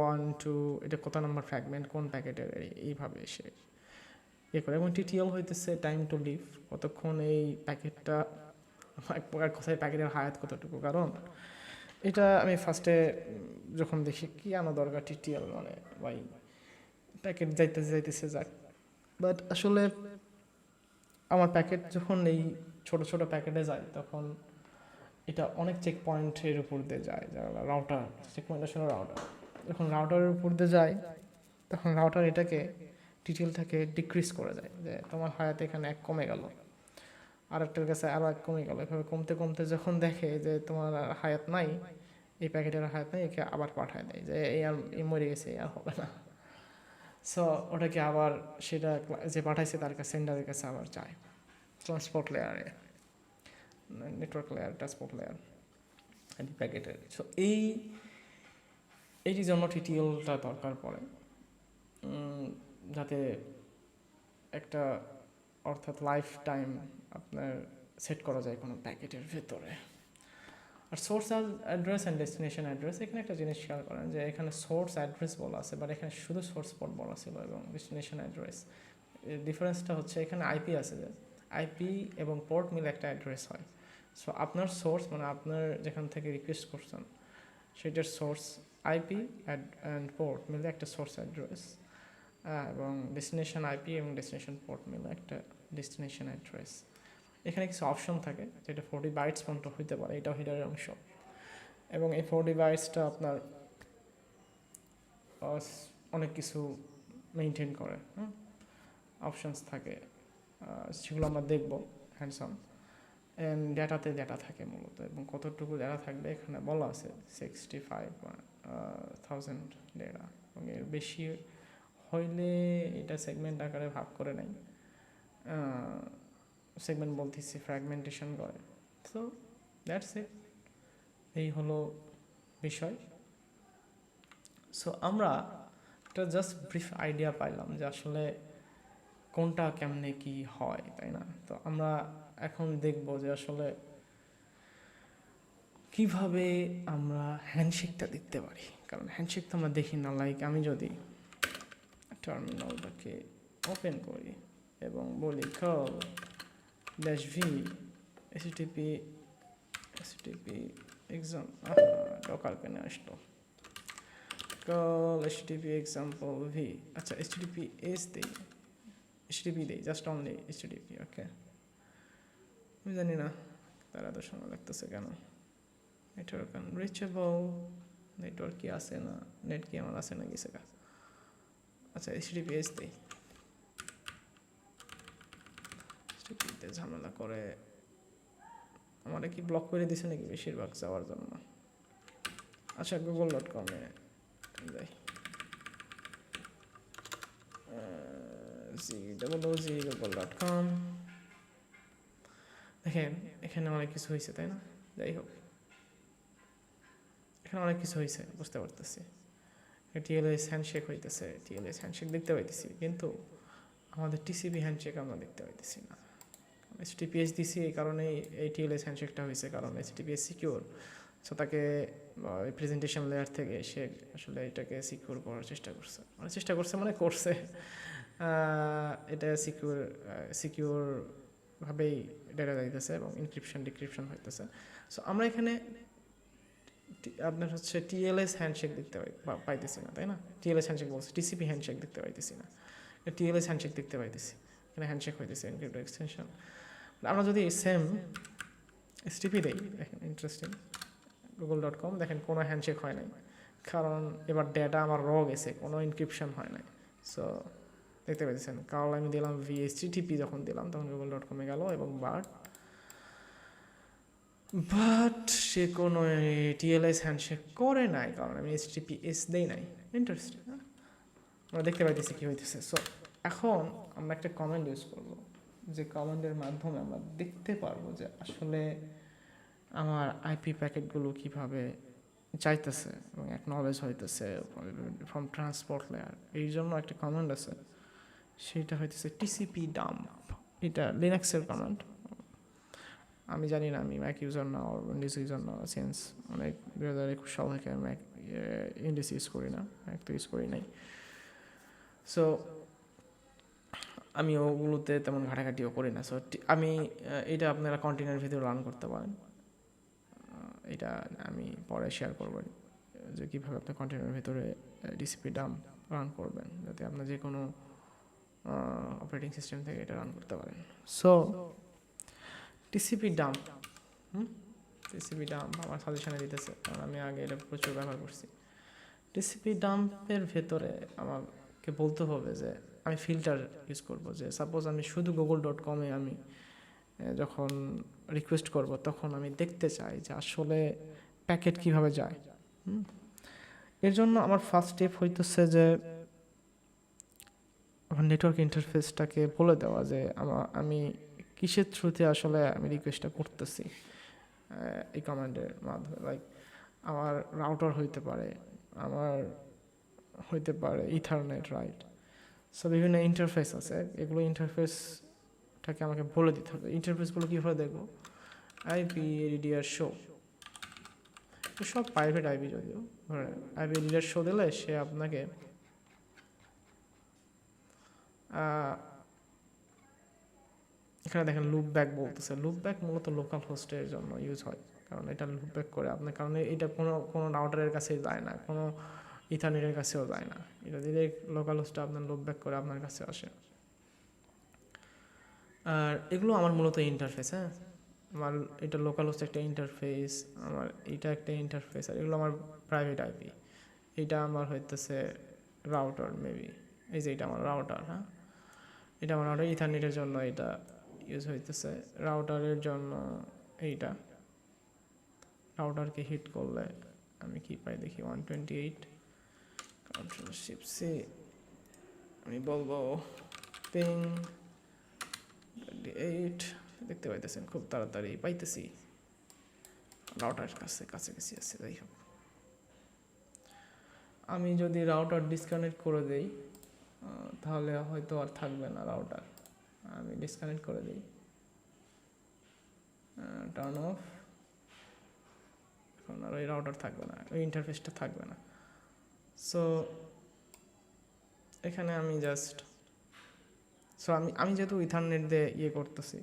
S1: 1, 2 এটা কত নম্বর ফ্র্যাগমেন্ট, কোন প্যাকেটের, এইভাবে সে করে। এবং TTL হইতেছে টাইম টু লিভ, কতক্ষণ এই প্যাকেটটা, এক প্রকার কথায় প্যাকেটের হায়াত কতটুকু। কারণ এটা আমি ফার্স্টে যখন দেখি কি আনা দরকার TTL, মানে ভাই প্যাকেট যাইতেছে যাক, বাট আসলে আমার প্যাকেট যখন এই ছোট ছোট প্যাকেটে যায়, তখন এটা অনেক চেক পয়েন্টের উপর দিয়ে যায়, যারা রাউটার চেক পয়েন্ট আসলে রাউটার, যখন রাউটারের উপর দিয়ে যায়, তখন রাউটার এটাকে TTLটাকে ডিক্রিজ করে দেয়, যে তোমার হায়াত এখানে 1 কমে গেল, আরেকটার কাছে আরও 1 কমে গেল, এভাবে কমতে কমতে যখন দেখে যে তোমার হায়াত নাই, এই প্যাকেটের হায়াত নাই, একে আবার পাঠায় দেয় যে এই মরে গেছে, আর হবে না। সো ওটাকে আবার সেটা যে পাঠাইছে তার কাছে, সেন্ডারের কাছে আবার চায় ট্রান্সপোর্ট লেয়ারে, নেটওয়ার্ক লেয়ার, ট্রান্সপোর্ট লেয়ার প্যাকেটের। সো এইটির জন্য TTLটা দরকার পড়ে। যাতে একটা অর্থাৎ লাইফ টাইম আপনার সেট করা যায় কোনো প্যাকেটের ভেতরে। আর source address and destination address, এখানে একটা জিনিস খেয়াল করেন যে এখানে সোর্স অ্যাড্রেস বলা আছে, বাট এখানে শুধু সোর্স পোর্ট বলা ছিল এবং ডেস্টিনেশন অ্যাড্রেস। ডিফারেন্সটা হচ্ছে এখানে আইপি আছে, যে আইপি এবং পোর্ট মিলে একটা অ্যাড্রেস হয়। সো আপনার সোর্স মানে আপনার যেখান থেকে রিকোয়েস্ট করছেন সেটার সোর্স আইপি অ্যান্ড পোর্ট মিলে একটা সোর্স অ্যাড্রেস, এবং ডেস্টিনেশন আইপি এবং ডেস্টিনেশন পোর্ট মিলে একটা ডেস্টিনেশন অ্যাড্রেস। এখানে কিছু অপশন থাকে যেটা 40 বাইটস পর্যন্ত হইতে পারে, এটাও হেডারের অংশ। এবং এই 40 বাইটসটা আপনার অনেক কিছু মেনটেন করে, অপশনস থাকে, সেগুলো আমরা দেখবো হ্যান্ডসাম। অ্যান্ড ডেটাতে ডেটা থাকে মূলত, এবং কতটুকু ডেটা থাকবে এখানে বলা আছে 65,000 ডেটা, এবং এর বেশি হইলে এটা সেগমেন্ট আকারে ভাগ করে নেয়, সেগমেন্ট বলতেছি ফ্র্যাগমেন্টেশন করে। সো দ্যাটস ইট, এই হলো বিষয়। সো আমরা একটা জাস্ট ব্রিফ আইডিয়া পাইলাম যে আসলে কোনটা কেমনে কি হয়, তাই না? তো আমরা এখন দেখব যে আসলে কিভাবে আমরা হ্যান্ডশেকটা দেখতে পারি, কারণ হ্যান্ডশেক তো আমরা দেখি না। লাইক আমি যদি টার্মিনালটাকে ওপেন করি এবং বলি curl -v http exam Docker পেনে আসলো, curl http example v, আচ্ছা https দেই, http দেই, জাস্ট অনলি http, ওকে। আমি জানি না তারা তো সময় লাগতেছে কেন। নেটওয়ার্ক আনরিচেবল, নেটওয়ার্ক কি আছে না, নেট কি আমার আছে না গেছে গা। আচ্ছা https দেই, http-তে ঝামেলা করে, আমার কি ব্লক করে দিছে নাকি বেশিরভাগ যাওয়ার জন্য। আচ্ছা google.com-এ যাই, google.com, দেখেন এখানে অনেক কিছু হয়েছে, তাই না? যাই হোক, এখানে অনেক কিছু হয়েছে বুঝতে পারতেছি। টিএলএস হ্যান্ডশেক হইতেছে, টিএলএস হ্যান্ডশেক দেখতে পাইতেছি, কিন্তু আমাদের টিসিপি হ্যান্ডশেক আমরা দেখতে পাইতেছি না। এইচটিপিএস দিছি এই কারণেই এই টিএলএস হ্যান্ডশেকটা হয়েছে, কারণ এইচটিপিএস সিকিউর। সো তাকে প্রেজেন্টেশন লেয়ার থেকে সে আসলে এটাকে সিকিউর করার চেষ্টা করছে মানে করছে, এটা সিকিউরভাবেই ডেটা যাইতেছে এবং ডিক্রিপশন হইতেছে। সো আমরা এখানে আপনার হচ্ছে টিএলএস হ্যান্ডশেক দেখতে পাইতেছি না, তাই না? টিএলএস হ্যান্ডশেক বলছে, টিসিপি হ্যান্ডশেক দেখতে পাইতেছি না, টিএলএস হ্যান্ডশেক দেখতে পাইতেছি, এখানে হ্যান্ডশেক হইতেছে এনক্রিপ্টেড এক্সটেনশন। আমরা যদি সেম এসটিপি দেই, দেখেন ইন্টারেস্টিং, google.com দেখেন কোনো হ্যান্ডশেক হয় নাই, কারণ এবার ডেটা আমার র গেছে, কোনো ইনক্রিপশন হয় নাই। সো দেখতে পাইতেছেন, কারণ আমি দিলাম VHTTP, যখন দিলাম তখন google.com-এ গেল এবং বাট সে কোনো টিএলএস হ্যান্ডশেক করে নাই, কারণ আমি HTTPS দেই নাই। ইন্টারেস্টিং, আমরা দেখতে পাইতেছি কী হইতেছে। সো এখন আমরা একটা কমান্ড ইউজ করব, যে কমান্ডের মাধ্যমে আমরা দেখতে পারবো যে আসলে আমার আইপি প্যাকেটগুলো কীভাবে চাইতেছে এবং অ্যাকনলেজ হইতেছে ফ্রম ট্রান্সপোর্ট লেয়ার। এই জন্য একটা কমান্ড আছে, সেটা হইতেছে TCP ডাম্প। এটা লিনাক্সের কমান্ড, আমি জানি না, আমি ম্যাক ইউজার না আর উইন্ডোজ ইউজার না, সিন্স অনেক 2021 সাল থেকে ম্যাক উইন্ডোজ ইউজ করি না, ম্যাক তো ইউজ করি নাই। সো আমি ওগুলোতে তেমন ঘাটাঘাটিও করি না। সো আমি এটা আপনারা কন্টেনারের ভিতরে রান করতে পারেন, এটা আমি পরে শেয়ার করব যে কীভাবে আপনি কন্টেনারের ভিতরে TCP ডাম্প রান করবেন, যাতে আপনার যে কোনো অপারেটিং সিস্টেম থেকে এটা রান করতে পারেন। সো TCP ডাম্প আমার সাজেশনে দিতেছে, কারণ আমি আগে এটা প্রচুর ব্যবহার করছি। TCP ডাম্পের ভেতরে আমাকে বলতে হবে যে আমি ফিল্টার ইউজ করব, যে সাপোজ আমি শুধু google.com-এ আমি যখন রিকোয়েস্ট করব তখন আমি দেখতে চাই যে আসলে প্যাকেট কিভাবে যায়। এর জন্য আমার ফার্স্ট স্টেপ হইতেছে যে আমার নেটওয়ার্ক ইন্টারফেসটাকে বলে দেওয়া যে আমি কিসের থ্রুতে আসলে আমি রিকোয়েস্টটা করতেছি এই কমান্ডের মাধ্যমে। লাইক আমার রাউটার হইতে পারে, আমার হইতে পারে ইথারনেট, রাইট, সো বিভিন্ন ইন্টারফেস আছে, এগুলো ইন্টারফেসটাকে আমাকে বলে দিতে হবে। ইন্টারফেসগুলো কীভাবে দেখবো? আইপি এডিডিআর শো, সব প্রাইভেট আইপি, যদিও আইপি এডিডিআর শো দিলে সে আপনাকে এখানে দেখেন লুপ ব্যাক বলতেছে। লুপ ব্যাক মূলত লোকাল হোস্টের জন্য ইউজ হয়, কারণ এটা লুপ ব্যাক করে আপনার, কারণ এটা কোনো রাউটারের কাছে যায় না, কোনো ইথারনেটের কাছেও যায় না, এটা ডিরেক্ট লোকাল হোস্টে আপনার লুপ ব্যাক করে আপনার কাছে আসে। আর এগুলো আমার মূলত ইন্টারফেস, হ্যাঁ, আমার এটা লোকাল হোস্ট একটা ইন্টারফেস, আমার এটা একটা ইন্টারফেস, আর এগুলো আমার প্রাইভেট আইপি। এটা আমার হইতেছে রাউটার মেবি, এই যে এটা আমার রাউটার, হ্যাঁ, এটা আমার রাউটার ইথারনেটের জন্য এটা ইউজ হইতেছে। রাউটারের জন্য এইটা, রাউটারকে হিট করলে আমি কি পাই দেখি, 128 Control-Shift-C, আমি বলবো পিং 28, দেখতে পাইতেছেন খুব তাড়াতাড়ি পাইতেছি, রাউটার কাছাকাছি আছে। যাই হোক, আমি যদি রাউটার ডিসকানেক্ট করে দেই তাহলে হয়তো আর থাকবে না রাউটার, আমি ডিসকানেক্ট করে দিই, টার্ন অফ, এখন আর ওই রাউটার থাকবে না, ওই ইন্টারফেসটা থাকবে না। সো এখানে আমি জাস্ট আমি যেহেতু ইথারনেট দিয়ে ইয়ে করতেছি,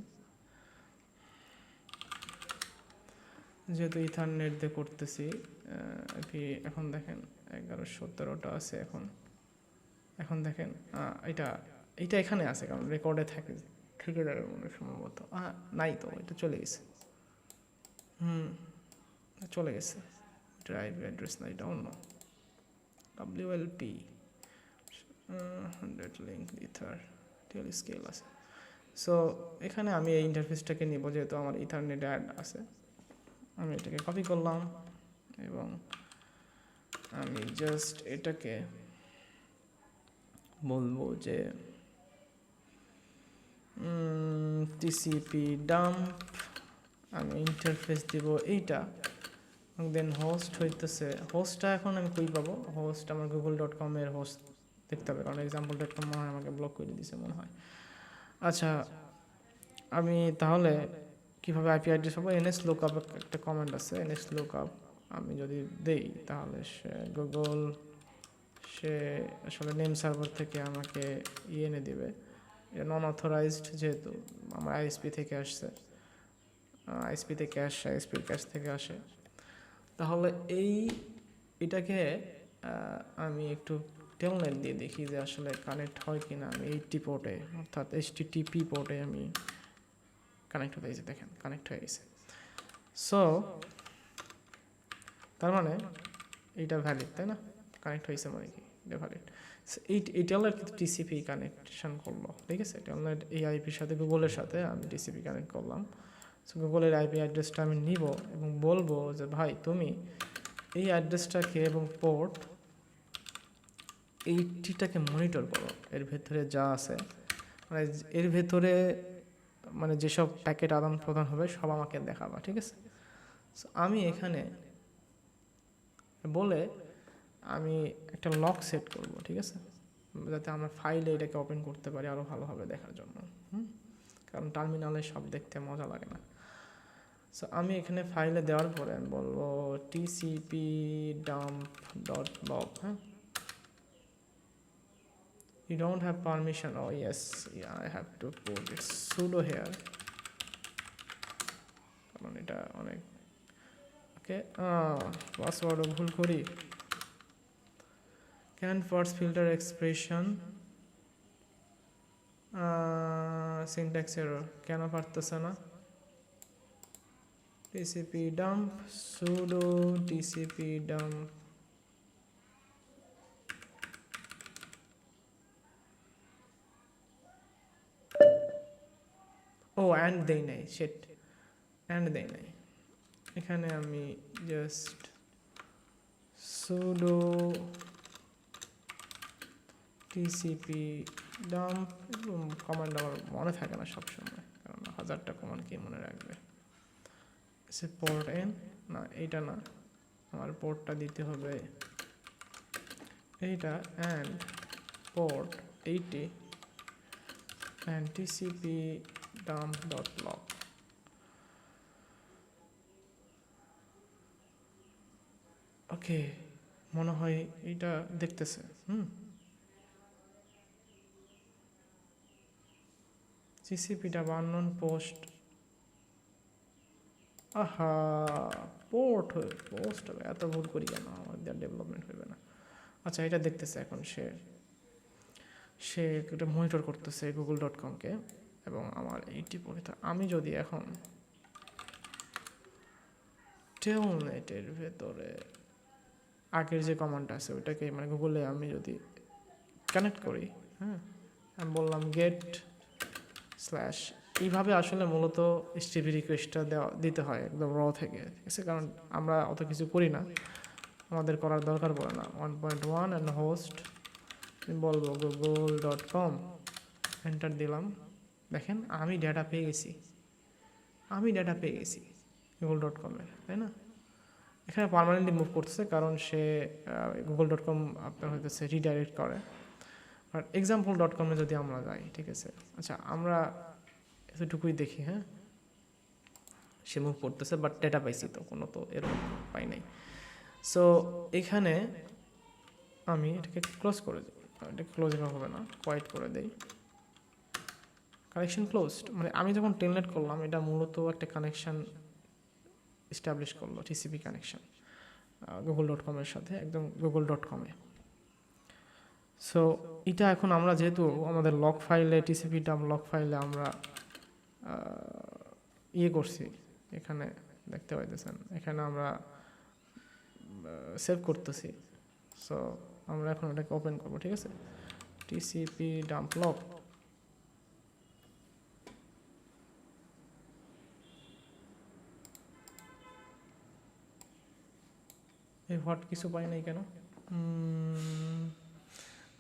S1: এখন দেখেন 11:17 আছে এখন দেখেন এটা এখানে আছে, কারণ রেকর্ডে থেকে যাবে মনে সম্ভবত, নাই তো, এটা চলে গেছে, চলে গেছে, এটা আইপি অ্যাড্রেস না, এটা অন্য WLP 100 লিঙ্ক ইথার টেল স্কেল আছে। সো এখানে আমি এই ইন্টারফেসটাকে নিব, যেহেতু আমার ইথারনেট অ্যাড আছে, আমি এটাকে কপি করলাম এবং আমি জাস্ট এটাকে বলবো যে টিসিপি ডাম্প, আমি ইন্টারফেস দিব এইটা, দেন হোস্ট হইতেছে, হোস্টটা এখন আমি কই পাবো? হোস্ট আমার google.com এর হোস্ট দেখতে হবে, কারণ example.com মনে হয় আমাকে ব্লক করে দিয়েছে মনে হয়। আচ্ছা, আমি তাহলে কীভাবে আইপি অ্যাড্রেস পাবো? nslookup একটা কমান্ড আছে, nslookup আমি যদি দেই তাহলে সে আসলে নেম সার্ভার থেকে আমাকে এনে দিবে, এটা নন অথরাইজড, যেহেতু আমার আইএসপি থেকে আসছে, আইএসপির ক্যাশ থেকে আসে। তাহলে এটাকে আমি একটু টেলনেট দিয়ে দেখি যে আসলে কানেক্ট হয় কিনা। আমি 80 পোর্টে অর্থাৎ HTTP পোর্টে আমি কানেক্ট হতে গেছে, দেখেন কানেক্ট হয়ে গেছে। সো তার মানে এইটা ভ্যালিড, তাই না? কানেক্ট হয়েছে মানে কি, এটা ভ্যালিড। এই টেলনেট কিন্তু টিসিপি কানেকশন করলো, ঠিক আছে? টেলনেট এই আইপির সাথে গুগলের সাথে আমি টিসিপি কানেক্ট করলাম। সো গুগলের আইপি অ্যাড্রেসটা আমি নিব এবং বলবো যে ভাই তুমি এই অ্যাড্রেসটাকে এবং পোর্ট 80টাকে মনিটর করো, এর ভেতরে যা আছে, মানে এর ভেতরে মানে যেসব প্যাকেট আদান প্রদান হবে সব আমাকে দেখাবা, ঠিক আছে? সো আমি এখানে বলে আমি একটা লক সেট করব, ঠিক আছে, যাতে আমরা ফাইলে এটাকে ওপেন করতে পারি আরও ভালোভাবে দেখার জন্য, কারণ টার্মিনালে সব দেখতে মজা লাগে না। সো আমি এখানে ফাইলে দেওয়ার পরে আমি বলবো টিসিপি dump.log, হ্যাঁ, you don't have permission, oh yes, yeah, I have to put it sudo here, কারণ এটা অনেক ওকে পাসওয়ার্ডও ভুল করি। can first filter expression syntax error, কেন পারতেছে না? TCP dump sudo TCP dump and দেই নাই, শিট, and দেই নাই। এখানে আমি just sudo TCP dump, command আমার মনে থাকে না সবসময়, কারণ 1000টা কমান্ড কি মনে রাখবে। সে পোর্ট এন না, এইটা না, আমার পোর্টটা দিতে হবে এইটা, and port 80 and TCP dump.log. ওকে, মনে হয় এটা দেখতেছে। TCP-টা unknown পোস্ট, আহা পোস্ট হবে, এত ভুল করি কেন, আমাদের ডেভেলপমেন্ট হবে না। আচ্ছা, এটা দেখতেছে এখন, সে এটা মনিটর করতেছে google.com-কে এবং আমার এইটি পরীক্ষা। আমি যদি এখন টেলনেটের ভেতরে আগের যে কমান্ডটা আছে ওইটাকে মানে গুগলে আমি যদি কানেক্ট করি, হ্যাঁ, আমি বললাম গেট স্ল্যাশ, এইভাবে আসলে মূলত HTTP রিকোয়েস্টটা দিতে হয় একদম র থেকে, ঠিক আছে? কারণ আমরা অত কিছু করি না, আমাদের করার দরকার পড়ে না। 1.1 অ্যান্ড হোস্ট বলবো google.com, এন্টার দিলাম। দেখেন আমি ডেটা পেয়ে গেছি google.com-এর, তাই না? এখানে পার্মানেন্টলি মুভ করতেছে কারণ সে google.com আপনার হইতেছে রিডাইরেক্ট করে। আর example.com-এ যদি আমরা যাই, ঠিক আছে, আচ্ছা আমরা এতটুকুই দেখি, হ্যাঁ, সে মুভ করতেছে বাট ডেটা পাইছি তো, কোনো তো এরকম পাই নাই। সো এখানে আমি এটাকে ক্লোজ করে দিই, এটা ক্লোজ হবে না, কোয়াইট করে দেই, কানেকশন ক্লোজড। মানে আমি যখন টেলনেট করলাম এটা মূলত একটা কানেকশন এস্টাবলিশ করলো, টিসিপি কানেকশন google.com-এর সাথে, একদম google.com-এ। সো এটা এখন আমরা যেহেতু আমাদের লগ ফাইলে টিসিপি ডাম লগ ফাইলে আমরা ইয়ে করছি, এখানে দেখতে পাইতেছেন, এখানে আমরা সেভ করতেছি। সো আমরা এখন এটাকে ওপেন করবো, ঠিক আছে, টিসিপি ডাম্প লগ। এই হোয়াট কিছু পাই নাই কেন?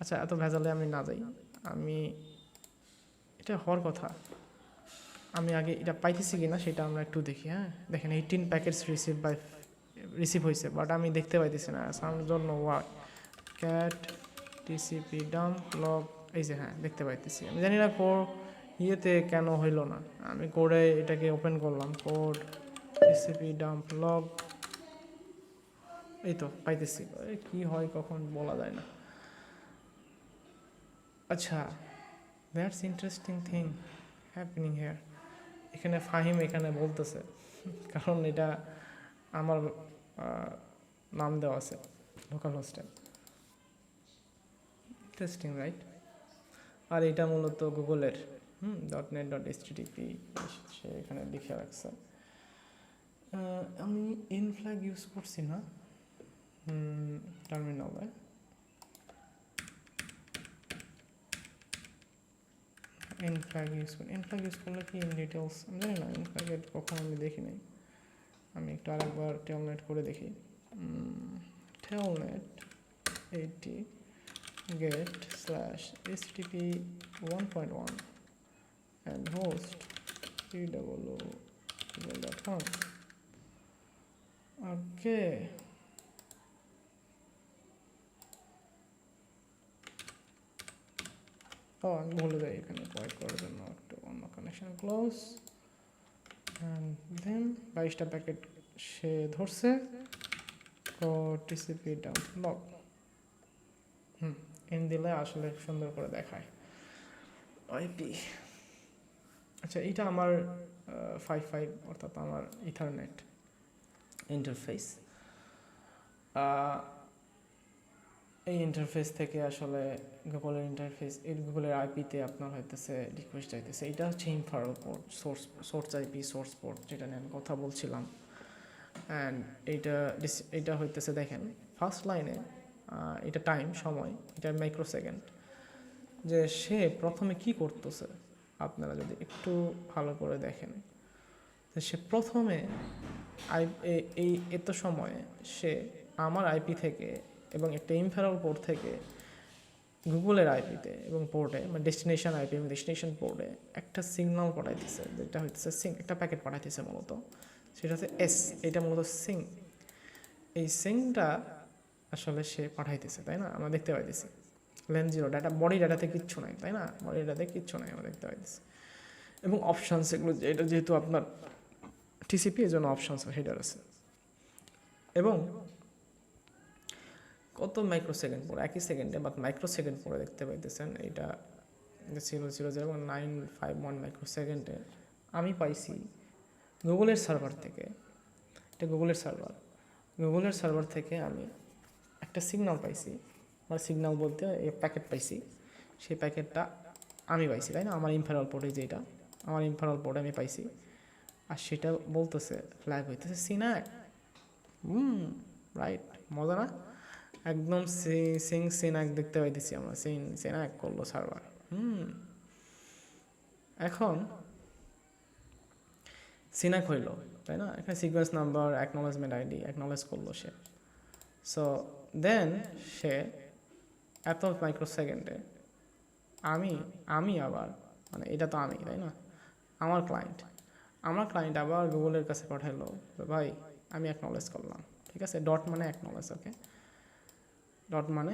S1: আচ্ছা, এত ভেজালে আমি না যাই, আমি এটা হওয়ার কথা, আমি আগে এটা পাইতেছি কিনা সেটা আমরা একটু দেখি। হ্যাঁ, দেখেন 18 প্যাকেটস রিসিভ হয়েছে, বাট আমি দেখতে পাইতেছি না, সাম জন্য ওয়াই ক্যাট টিসিপি ডাম্প লগ, এই যে হ্যাঁ দেখতে পাইতেছি। আমি জানি না ইয়েতে কেন হইল না, আমি কোডে এটাকে ওপেন করলাম, কোড টিসিপি ডাম্প লগ, এই তো পাইতেছি। কি হয় কখন বলা যায় না। আচ্ছা, that's interesting thing happening here. এখানে ফাহিম এখানে বলতেছে, কারণ এটা আমার নাম দেওয়া আছে লোকাল হোস্টে। Interesting, right? আর এটা মূলত গুগলের .net.http সে এখানে লিখে রাখছে। আমি ইনফ্ল্যাগ ইউজ করছি না টার্মিনালে। ইনফ্ল্যাগ ইউজ করলে কি ইন ডিটেলস আমি জানি না, ইনফ্ল্যাগের কখন আমি দেখি নাই। আমি একটু আরেকবার টেলনেট করে দেখি। Telnet 80 get slash http 1.1 and host www.google.com. Okay. আমি ভুলে যাই এখানে কোয়াইট করার জন্য একটু অন্য কানেকশন ক্লোজ, অ্যান্ড দেন 22টা প্যাকেট সে ধরছে, টিসিপি ডাম্প লগ এন দিলে আসলে সুন্দর করে দেখায় আইপি। আচ্ছা, এটা আমার 5.5 অর্থাৎ আমার ইথারনেট ইন্টারফেস। এই ইন্টারফেস থেকে আসলে গুগলের ইন্টারফেস, এই গুগলের আইপিতে আপনার হইতেছে রিকোয়েস্ট চাইতেছে। এটা হচ্ছে ইনফারেল port, source IP, source port, যেটা নিয়ে আমি কথা বলছিলাম। অ্যান্ড এইটা হইতেছে, দেখেন ফার্স্ট লাইনে এটা টাইম, সময়, এটা মাইক্রোসেকেন্ড। যে সে প্রথমে কি করতেছে আপনারা যদি একটু ভালো করে দেখেন, সে প্রথমে এই এত সময়ে সে আমার আইপি থেকে এবং একটা ইনফারেল পোর্ট থেকে গুগলের আইপিতে এবং পোর্টে, মানে ডেস্টিনেশন আইপি এবং ডেস্টিনেশন পোর্টে একটা সিগন্যাল পাঠাইতেছে, যেটা হচ্ছে সিং, একটা প্যাকেট পাঠাইতেছে মূলত, সেটা হচ্ছে এস, এটা মূলত সিং। এই সিংটা আসলে সে পাঠাইতেছে, তাই না, আমরা দেখতে পাইতেছি। লেন 0 ডাটা, বডি ডাটাতে কিচ্ছু নাই, তাই না? বডি ডাটাতে কিচ্ছু নাই আমরা দেখতে পাইতেছি। এবং অপশানস এগুলো, এটা যেহেতু আপনার টিসিপি, এর জন্য অপশানস হেডার আছে। এবং কত মাইক্রোসেকেন্ড পরে, একই সেকেন্ডে বা মাইক্রোসেকেন্ড পরে দেখতে পাইতেছেন এটা 0.00951 মাইক্রোসেকেন্ডে আমি পাইছি গুগলের সার্ভার থেকে। এটা গুগলের সার্ভার থেকে আমি একটা সিগন্যাল পাইছি, মানে সিগন্যাল বলতে প্যাকেট পাইছি। সেই প্যাকেটটা আমি পাইছি, তাই না? আমার ইনফারেল পোর্টে, যেটা আমার ইনফারেল পোর্টে আমি পাইছি। আর সেটা বলতেছে, ফ্ল্যাগ হইতেছে সিনাক। রাইট, মজা না? একদম সিনাক দেখতে পাইতেছি আমরা, সিনাক করলো সার্ভার। এখন সিনাক হইলো, তাই না? এখানে sequence number, acknowledgement ID acknowledge করলো সে। সো দেন সে এত মাইক্রোসেকেন্ডে আমি আবার, মানে এটা তো আমি, তাই না? আমার ক্লায়েন্ট আবার গুগলের কাছে পাঠাইলো, ভাই আমি অ্যাকনোলেজ করলাম, ঠিক আছে? ডট মানে অ্যাকনোলেজ, ওকে? ডট মানে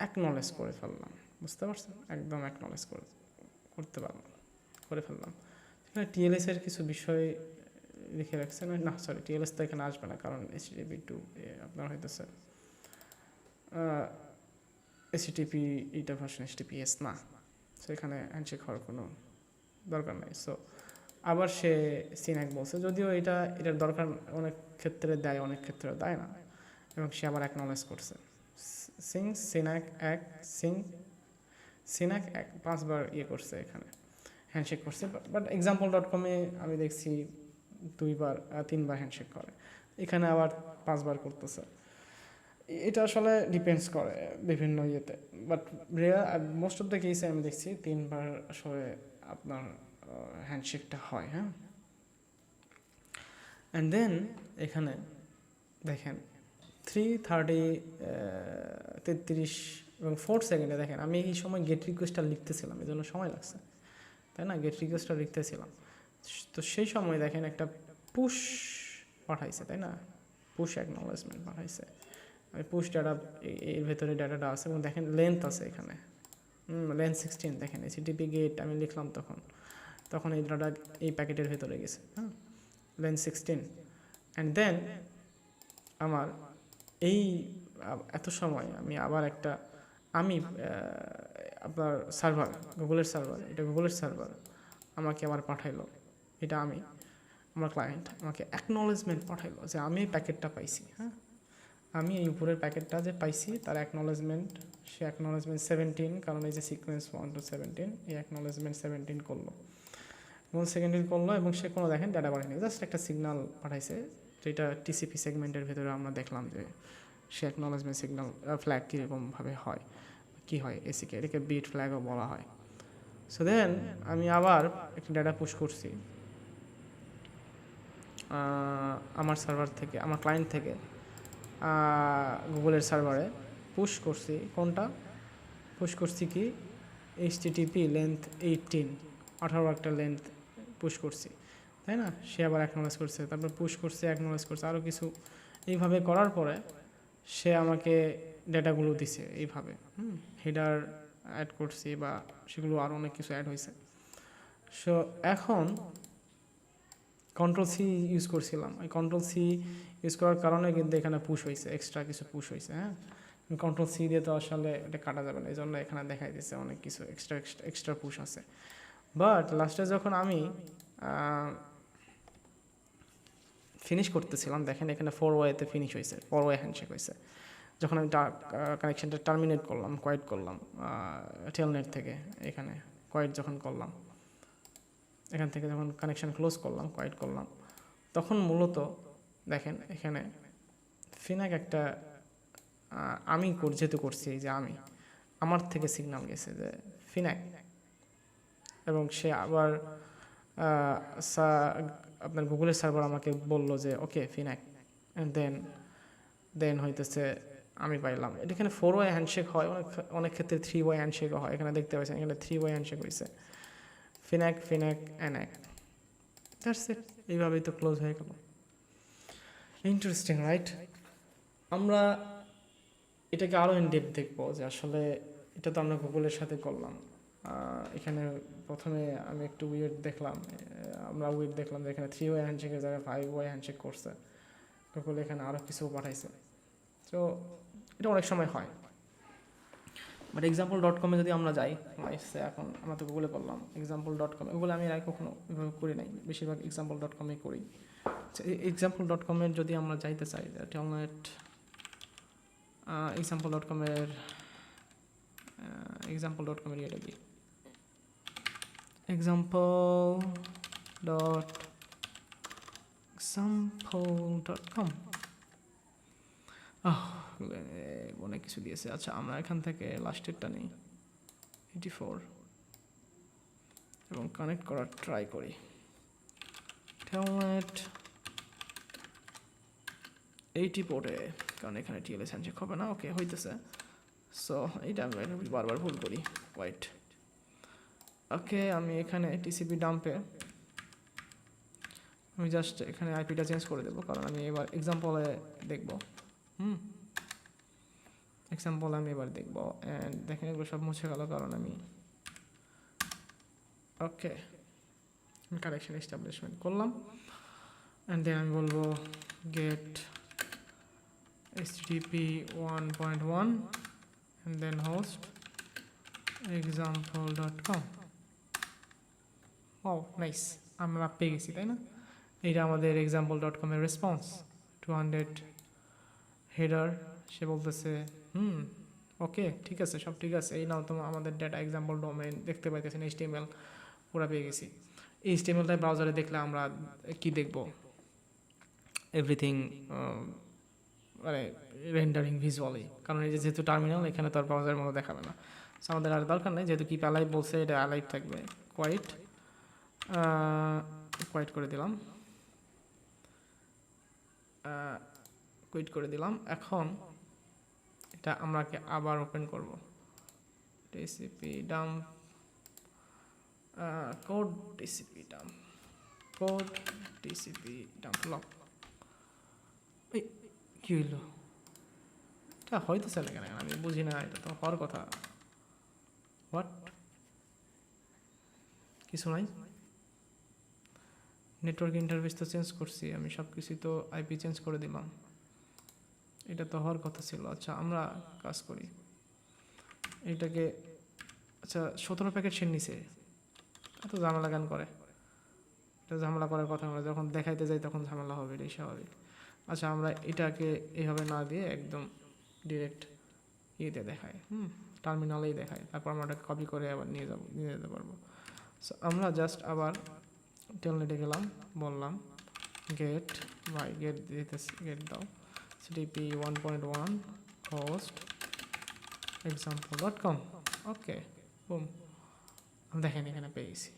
S1: অ্যাকনোলেজ করে ফেললাম, বুঝতে পারছেন? একদম অ্যাকনোলেজ করে ফেললাম। এখানে টিএলএস এর কিছু বিষয় লিখে রাখছেন না, সরি টিএলএস তো এখানে আসবে না, কারণ HTTP2 আপনার হইতেছে HTTP এটা ভার্সন HTTPS না, সো এখানে হ্যান্ডশেক হওয়ার কোনো দরকার নাই। সো আবার সে সিনাক বলছে, যদিও এটার দরকার অনেক ক্ষেত্রে দেয়, অনেক ক্ষেত্রে দেয় না। এবং সে আবার অ্যাকনোলেজ করছে, সিনাক এক 5বার করছে, এখানে হ্যান্ডশেক করছে। বাট example.com-এ আমি দেখছি 3বার হ্যান্ডশেক করে, এখানে আবার 5বার করতেছে। এটা আসলে ডিপেন্ডস করে বিভিন্ন ইয়েতে, বাট মোস্ট অফ দ্য কেসে আমি দেখছি 3বার আসলে আপনার হ্যান্ডশেকটা হয়। হ্যাঁ, অ্যান্ড দেন এখানে দেখেন 3:33 এবং 4 সেকেন্ডে দেখেন আমি এই সময় গেট রিকোয়েস্টটা লিখতেছিলাম, এই জন্য সময় লাগছে, তাই না? গেট রিকোয়েস্টটা লিখতেছিলাম, তো সেই সময় দেখেন একটা পুশ পাঠাইছে, তাই না? পুশ অ্যাকনোলেজমেন্ট পাঠাইছে। আমি পুশ ডাটা, এর ভেতরে ডাটাটা আছে এবং দেখেন লেন্থ আছে এখানে, লেন্থ 16 দেখেন। HTTP গেট আমি লিখলাম তখন এই ডাটা এই প্যাকেটের ভেতরে গেছে, হ্যাঁ, লেন্থ 16। অ্যান্ড দেন আমার এই এত সময় আমি আবার আপনার সার্ভার, গুগলের সার্ভার আমাকে আবার পাঠাইলো, এটা আমার ক্লায়েন্ট আমাকে অ্যাকনোলেজমেন্ট পাঠাইলো যে আমি এই প্যাকেটটা পাইছি। হ্যাঁ, আমি এই উপরের প্যাকেটটা যে পাইছি তার অ্যাকনোলেজমেন্ট, সে অ্যাকনোলেজমেন্ট 17, কারণ এই যে সিকোয়েন্স 1 to 17, এই অ্যাকনোলেজমেন্ট 17 করলো, 1 সেকেন্ডের করলো। এবং সে কোনো দেখেন ডাটা পাঠায়নি, জাস্ট একটা সিগনাল পাঠাইছে, যেটা TCP সেগমেন্টের ভেতরে আমরা দেখলাম যে সে অ্যাকনোলেজমেন্ট সিগনাল ফ্ল্যাগ কীরকমভাবে হয়, কী হয়, এসিকে এটাকে বিট ফ্ল্যাগও বলা হয়। সো দেন আমি আবার একটা ডাটা পুশ করছি আমার সার্ভার থেকে, আমার ক্লায়েন্ট থেকে গুগলের সার্ভারে পুশ করছি। কোনটা পুশ করছি? কি HTTP লেন্থ 18 একটা লেন্থ পুশ করছি, তাই না? সে আবার অ্যাকনোলেজ করছে, তারপর পুশ করছে, অ্যাকনোলেজ করছে, আরও কিছু। এইভাবে করার পরে সে আমাকে ডেটাগুলো দিছে এইভাবে, হেডার অ্যাড করছি বা সেগুলো আরও অনেক কিছু অ্যাড হয়েছে। সো এখন Ctrl+C ইউজ করছিলাম, ওই Ctrl+C ইউজ করার কারণে কিন্তু এখানে পুশ হয়েছে, এক্সট্রা কিছু পুশ হয়েছে। হ্যাঁ, Ctrl+C দিয়ে তো আসলে এটা কাটা যাবে না, এই জন্য এখানে দেখাই দিচ্ছে অনেক কিছু এক্সট্রা পুশ আছে। বাট লাস্টে যখন আমি ফিনিশ করতেছিলাম, দেখেন এখানে 4 ওয়েতে ফিনিশ হয়েছে, 4 ওয়ে হ্যান্ডশেক হয়েছে। যখন আমি কানেকশানটা টার্মিনেট করলাম, কোয়াইট করলাম টেলনেট থেকে, এখানে কোয়াইট যখন করলাম, এখান থেকে যখন কানেকশান ক্লোজ করলাম, কোয়াইট করলাম, তখন মূলত দেখেন এখানে ফিনাক একটা আমি যেহেতু করছি, যে আমার থেকে সিগন্যাল গেছে যে ফিনাক, এবং সে আবার আপনার গুগলের সার্ভার আমাকে বলল যে ওকে ফিনাক, অ্যান্ড দেন হইতেছে আমি পাইলাম। এটা এখানে 4 ওয়ে হ্যান্ডশেক হয়, অনেক ক্ষেত্রে 3 ওয়ে হ্যান্ডশেকও হয়, এখানে দেখতে পাচ্ছেন এখানে 3 ওয়ে হ্যান্ডশেক হয়েছে, ফিনাক অ্যানাক, দ্যাটস ইট। এইভাবেই তো ক্লোজ হয়ে গেল। Interesting, right? আমরা এটাকে আরও ইন ডেপথ দেখবো যে আসলে এটা তো আমরা গুগলের সাথে করলাম। এখানে প্রথমে আমি একটু উইয়ার্ড দেখলাম, আমরা উইয়ার্ড দেখলাম যে এখানে 3 ওয়ে হ্যান্ডশেকের জায়গায় 5 ওয়ে হ্যান্ডশেক করছে গুগল, এখানে আরও কিছু পাঠাইছে। তো এটা অনেক সময় হয়। বাট example.com যদি আমরা যাই, এখন আমরা তো গুগলে করলাম example.com, গুগলে আমি আর কখনো এভাবে করি নাই, বেশিরভাগ example.com করি। example.com যদি আমরা যাইতে চাই, টেলনেট example.com example.com এটা কি example.com অনেক কিছু দিয়েছে। আচ্ছা, আমরা এখান থেকে লাস্টেরটা নেই 84 এবং কানেক্ট করার ট্রাই করি। টেলনেট 80 পোর্টে, কারণ এখানে টিএলএস হ্যান্ডশেক হবে না। ওকে, হইতেছে। সো এইটা আমি বারবার ভুল করি। ওয়াইট। ওকে, আমি এখানে টিসিপি ডাম্পে আমি জাস্ট এখানে আইপিটা চেঞ্জ করে দেবো, কারণ আমি এবার এক্সাম্পলে দেখব। এক্সাম্পল আমি এবার দেখবো। অ্যান্ড দেখেন এগুলো সব মুছে গেল, কারণ আমি ওকে কানেকশন এস্টাবলিশমেন্ট করলাম। অ্যান্ড দেন আমি বলবো get http 1.1 and then host example.com. ও নাইস, আমরা পেয়ে গেছি, তাই না? এইটা আমাদের example.com এর রেসপন্স। 200 হেডার, সে বলতেছে ওকে ঠিক আছে, সব ঠিক আছে, এই নাও তোমার আমাদের ডেটা এক্সাম্পল ডোমেইন দেখতে পাইতেছেন, HTML পুরো পেয়ে গেছি। এই HTMLটাই ব্রাউজারে দেখলে আমরা কি দেখব? এভরিথিং, মানে রেন্ডারিং ভিজুয়ালি, কারণ এই যেহেতু টার্মিনাল, এখানে তো আর ব্রাউজারের মতো দেখাবে না। সো আমাদের আর দরকার নেই, যেহেতু কিপ অ্যালাইভ বলছে, এটা অ্যালাইভ থাকবে। কোয়াইট করে দিলাম, কুইট করে দিলাম। এখন এটা আমরাকে আবার ওপেন করব। TCP dump code, TCP dump code, TCP dump lock. এই কী হইলো? এটা হইতেছে না কেন? আমি বুঝি না, এটা তো হওয়ার কথা। হোয়াট? কিছু নাই। নেটওয়ার্ক ইন্টারফেস তো চেঞ্জ করছি আমি, সব কিছুই তো আইপি চেঞ্জ করে দিলাম, এটা তো হওয়ার কথা ছিল। আচ্ছা, আমরা কাজ করি এইটাকে। আচ্ছা, 17 প্যাকেট সে নিচে, এত ঝামেলা গান করে? এটা ঝামেলা করার কথা, আমরা যখন দেখাইতে যাই তখন ঝামেলা হবে, এটাই স্বাভাবিক। আচ্ছা, আমরা এটাকে এইভাবে না দিয়ে একদম ডিরেক্ট ইয়েতে দেখাই, টার্মিনালেই দেখাই, তারপর আমরা ওটাকে কপি করে আবার নিয়ে যেতে পারবো। সো আমরা জাস্ট আবার টেলনেটে গেলাম, বললাম গেট গেট দাও http 1.1 host example.com। ওকে, বুম, দেখেন এখানে পেয়ে গেছি।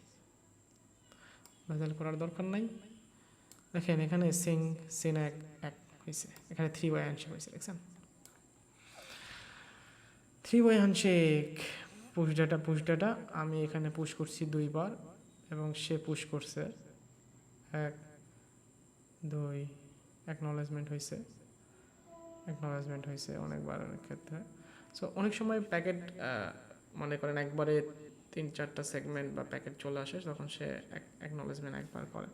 S1: ভেজাল করার দরকার নাই। দেখেন এখানে সিন এক হয়েছে, এখানে 3 ওয়ে হ্যান্ডশেক হয়েছে, দেখছেন? 3 ওয়ে হ্যান্ডশেক। পুশ ডাটা আমি এখানে পুশ করছি 2 বার, এবং সে পুশ করছে 1 2 অ্যাকনলেজমেন্ট হয়েছে অনেকবার অনেক ক্ষেত্রে। সো অনেক সময় প্যাকেট মনে করেন একবারে 3-4টা সেগমেন্ট বা প্যাকেট চলে আসে, তখন সে অ্যাকনলেজমেন্ট একবার করে।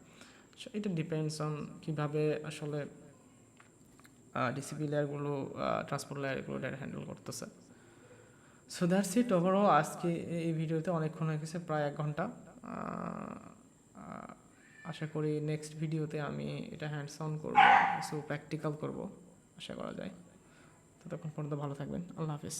S1: সো এটা ডিপেন্ডস অন কীভাবে আসলে ডিসিপি লেয়ারগুলো, ট্রান্সপোর্ট লেয়ারগুলো ডেটা হ্যান্ডেল করতেছে। So that's it overall. আজকে এই ভিডিওতে অনেকক্ষণ হয়ে গেছে, প্রায় 1 ঘন্টা। আশা করি নেক্সট ভিডিওতে আমি এটা হ্যান্ডস অন করবো, কিছু প্র্যাকটিক্যাল করবো, আশা করা যায়। ততক্ষণ পর্যন্ত ভালো থাকবেন। আল্লাহ হাফিজ।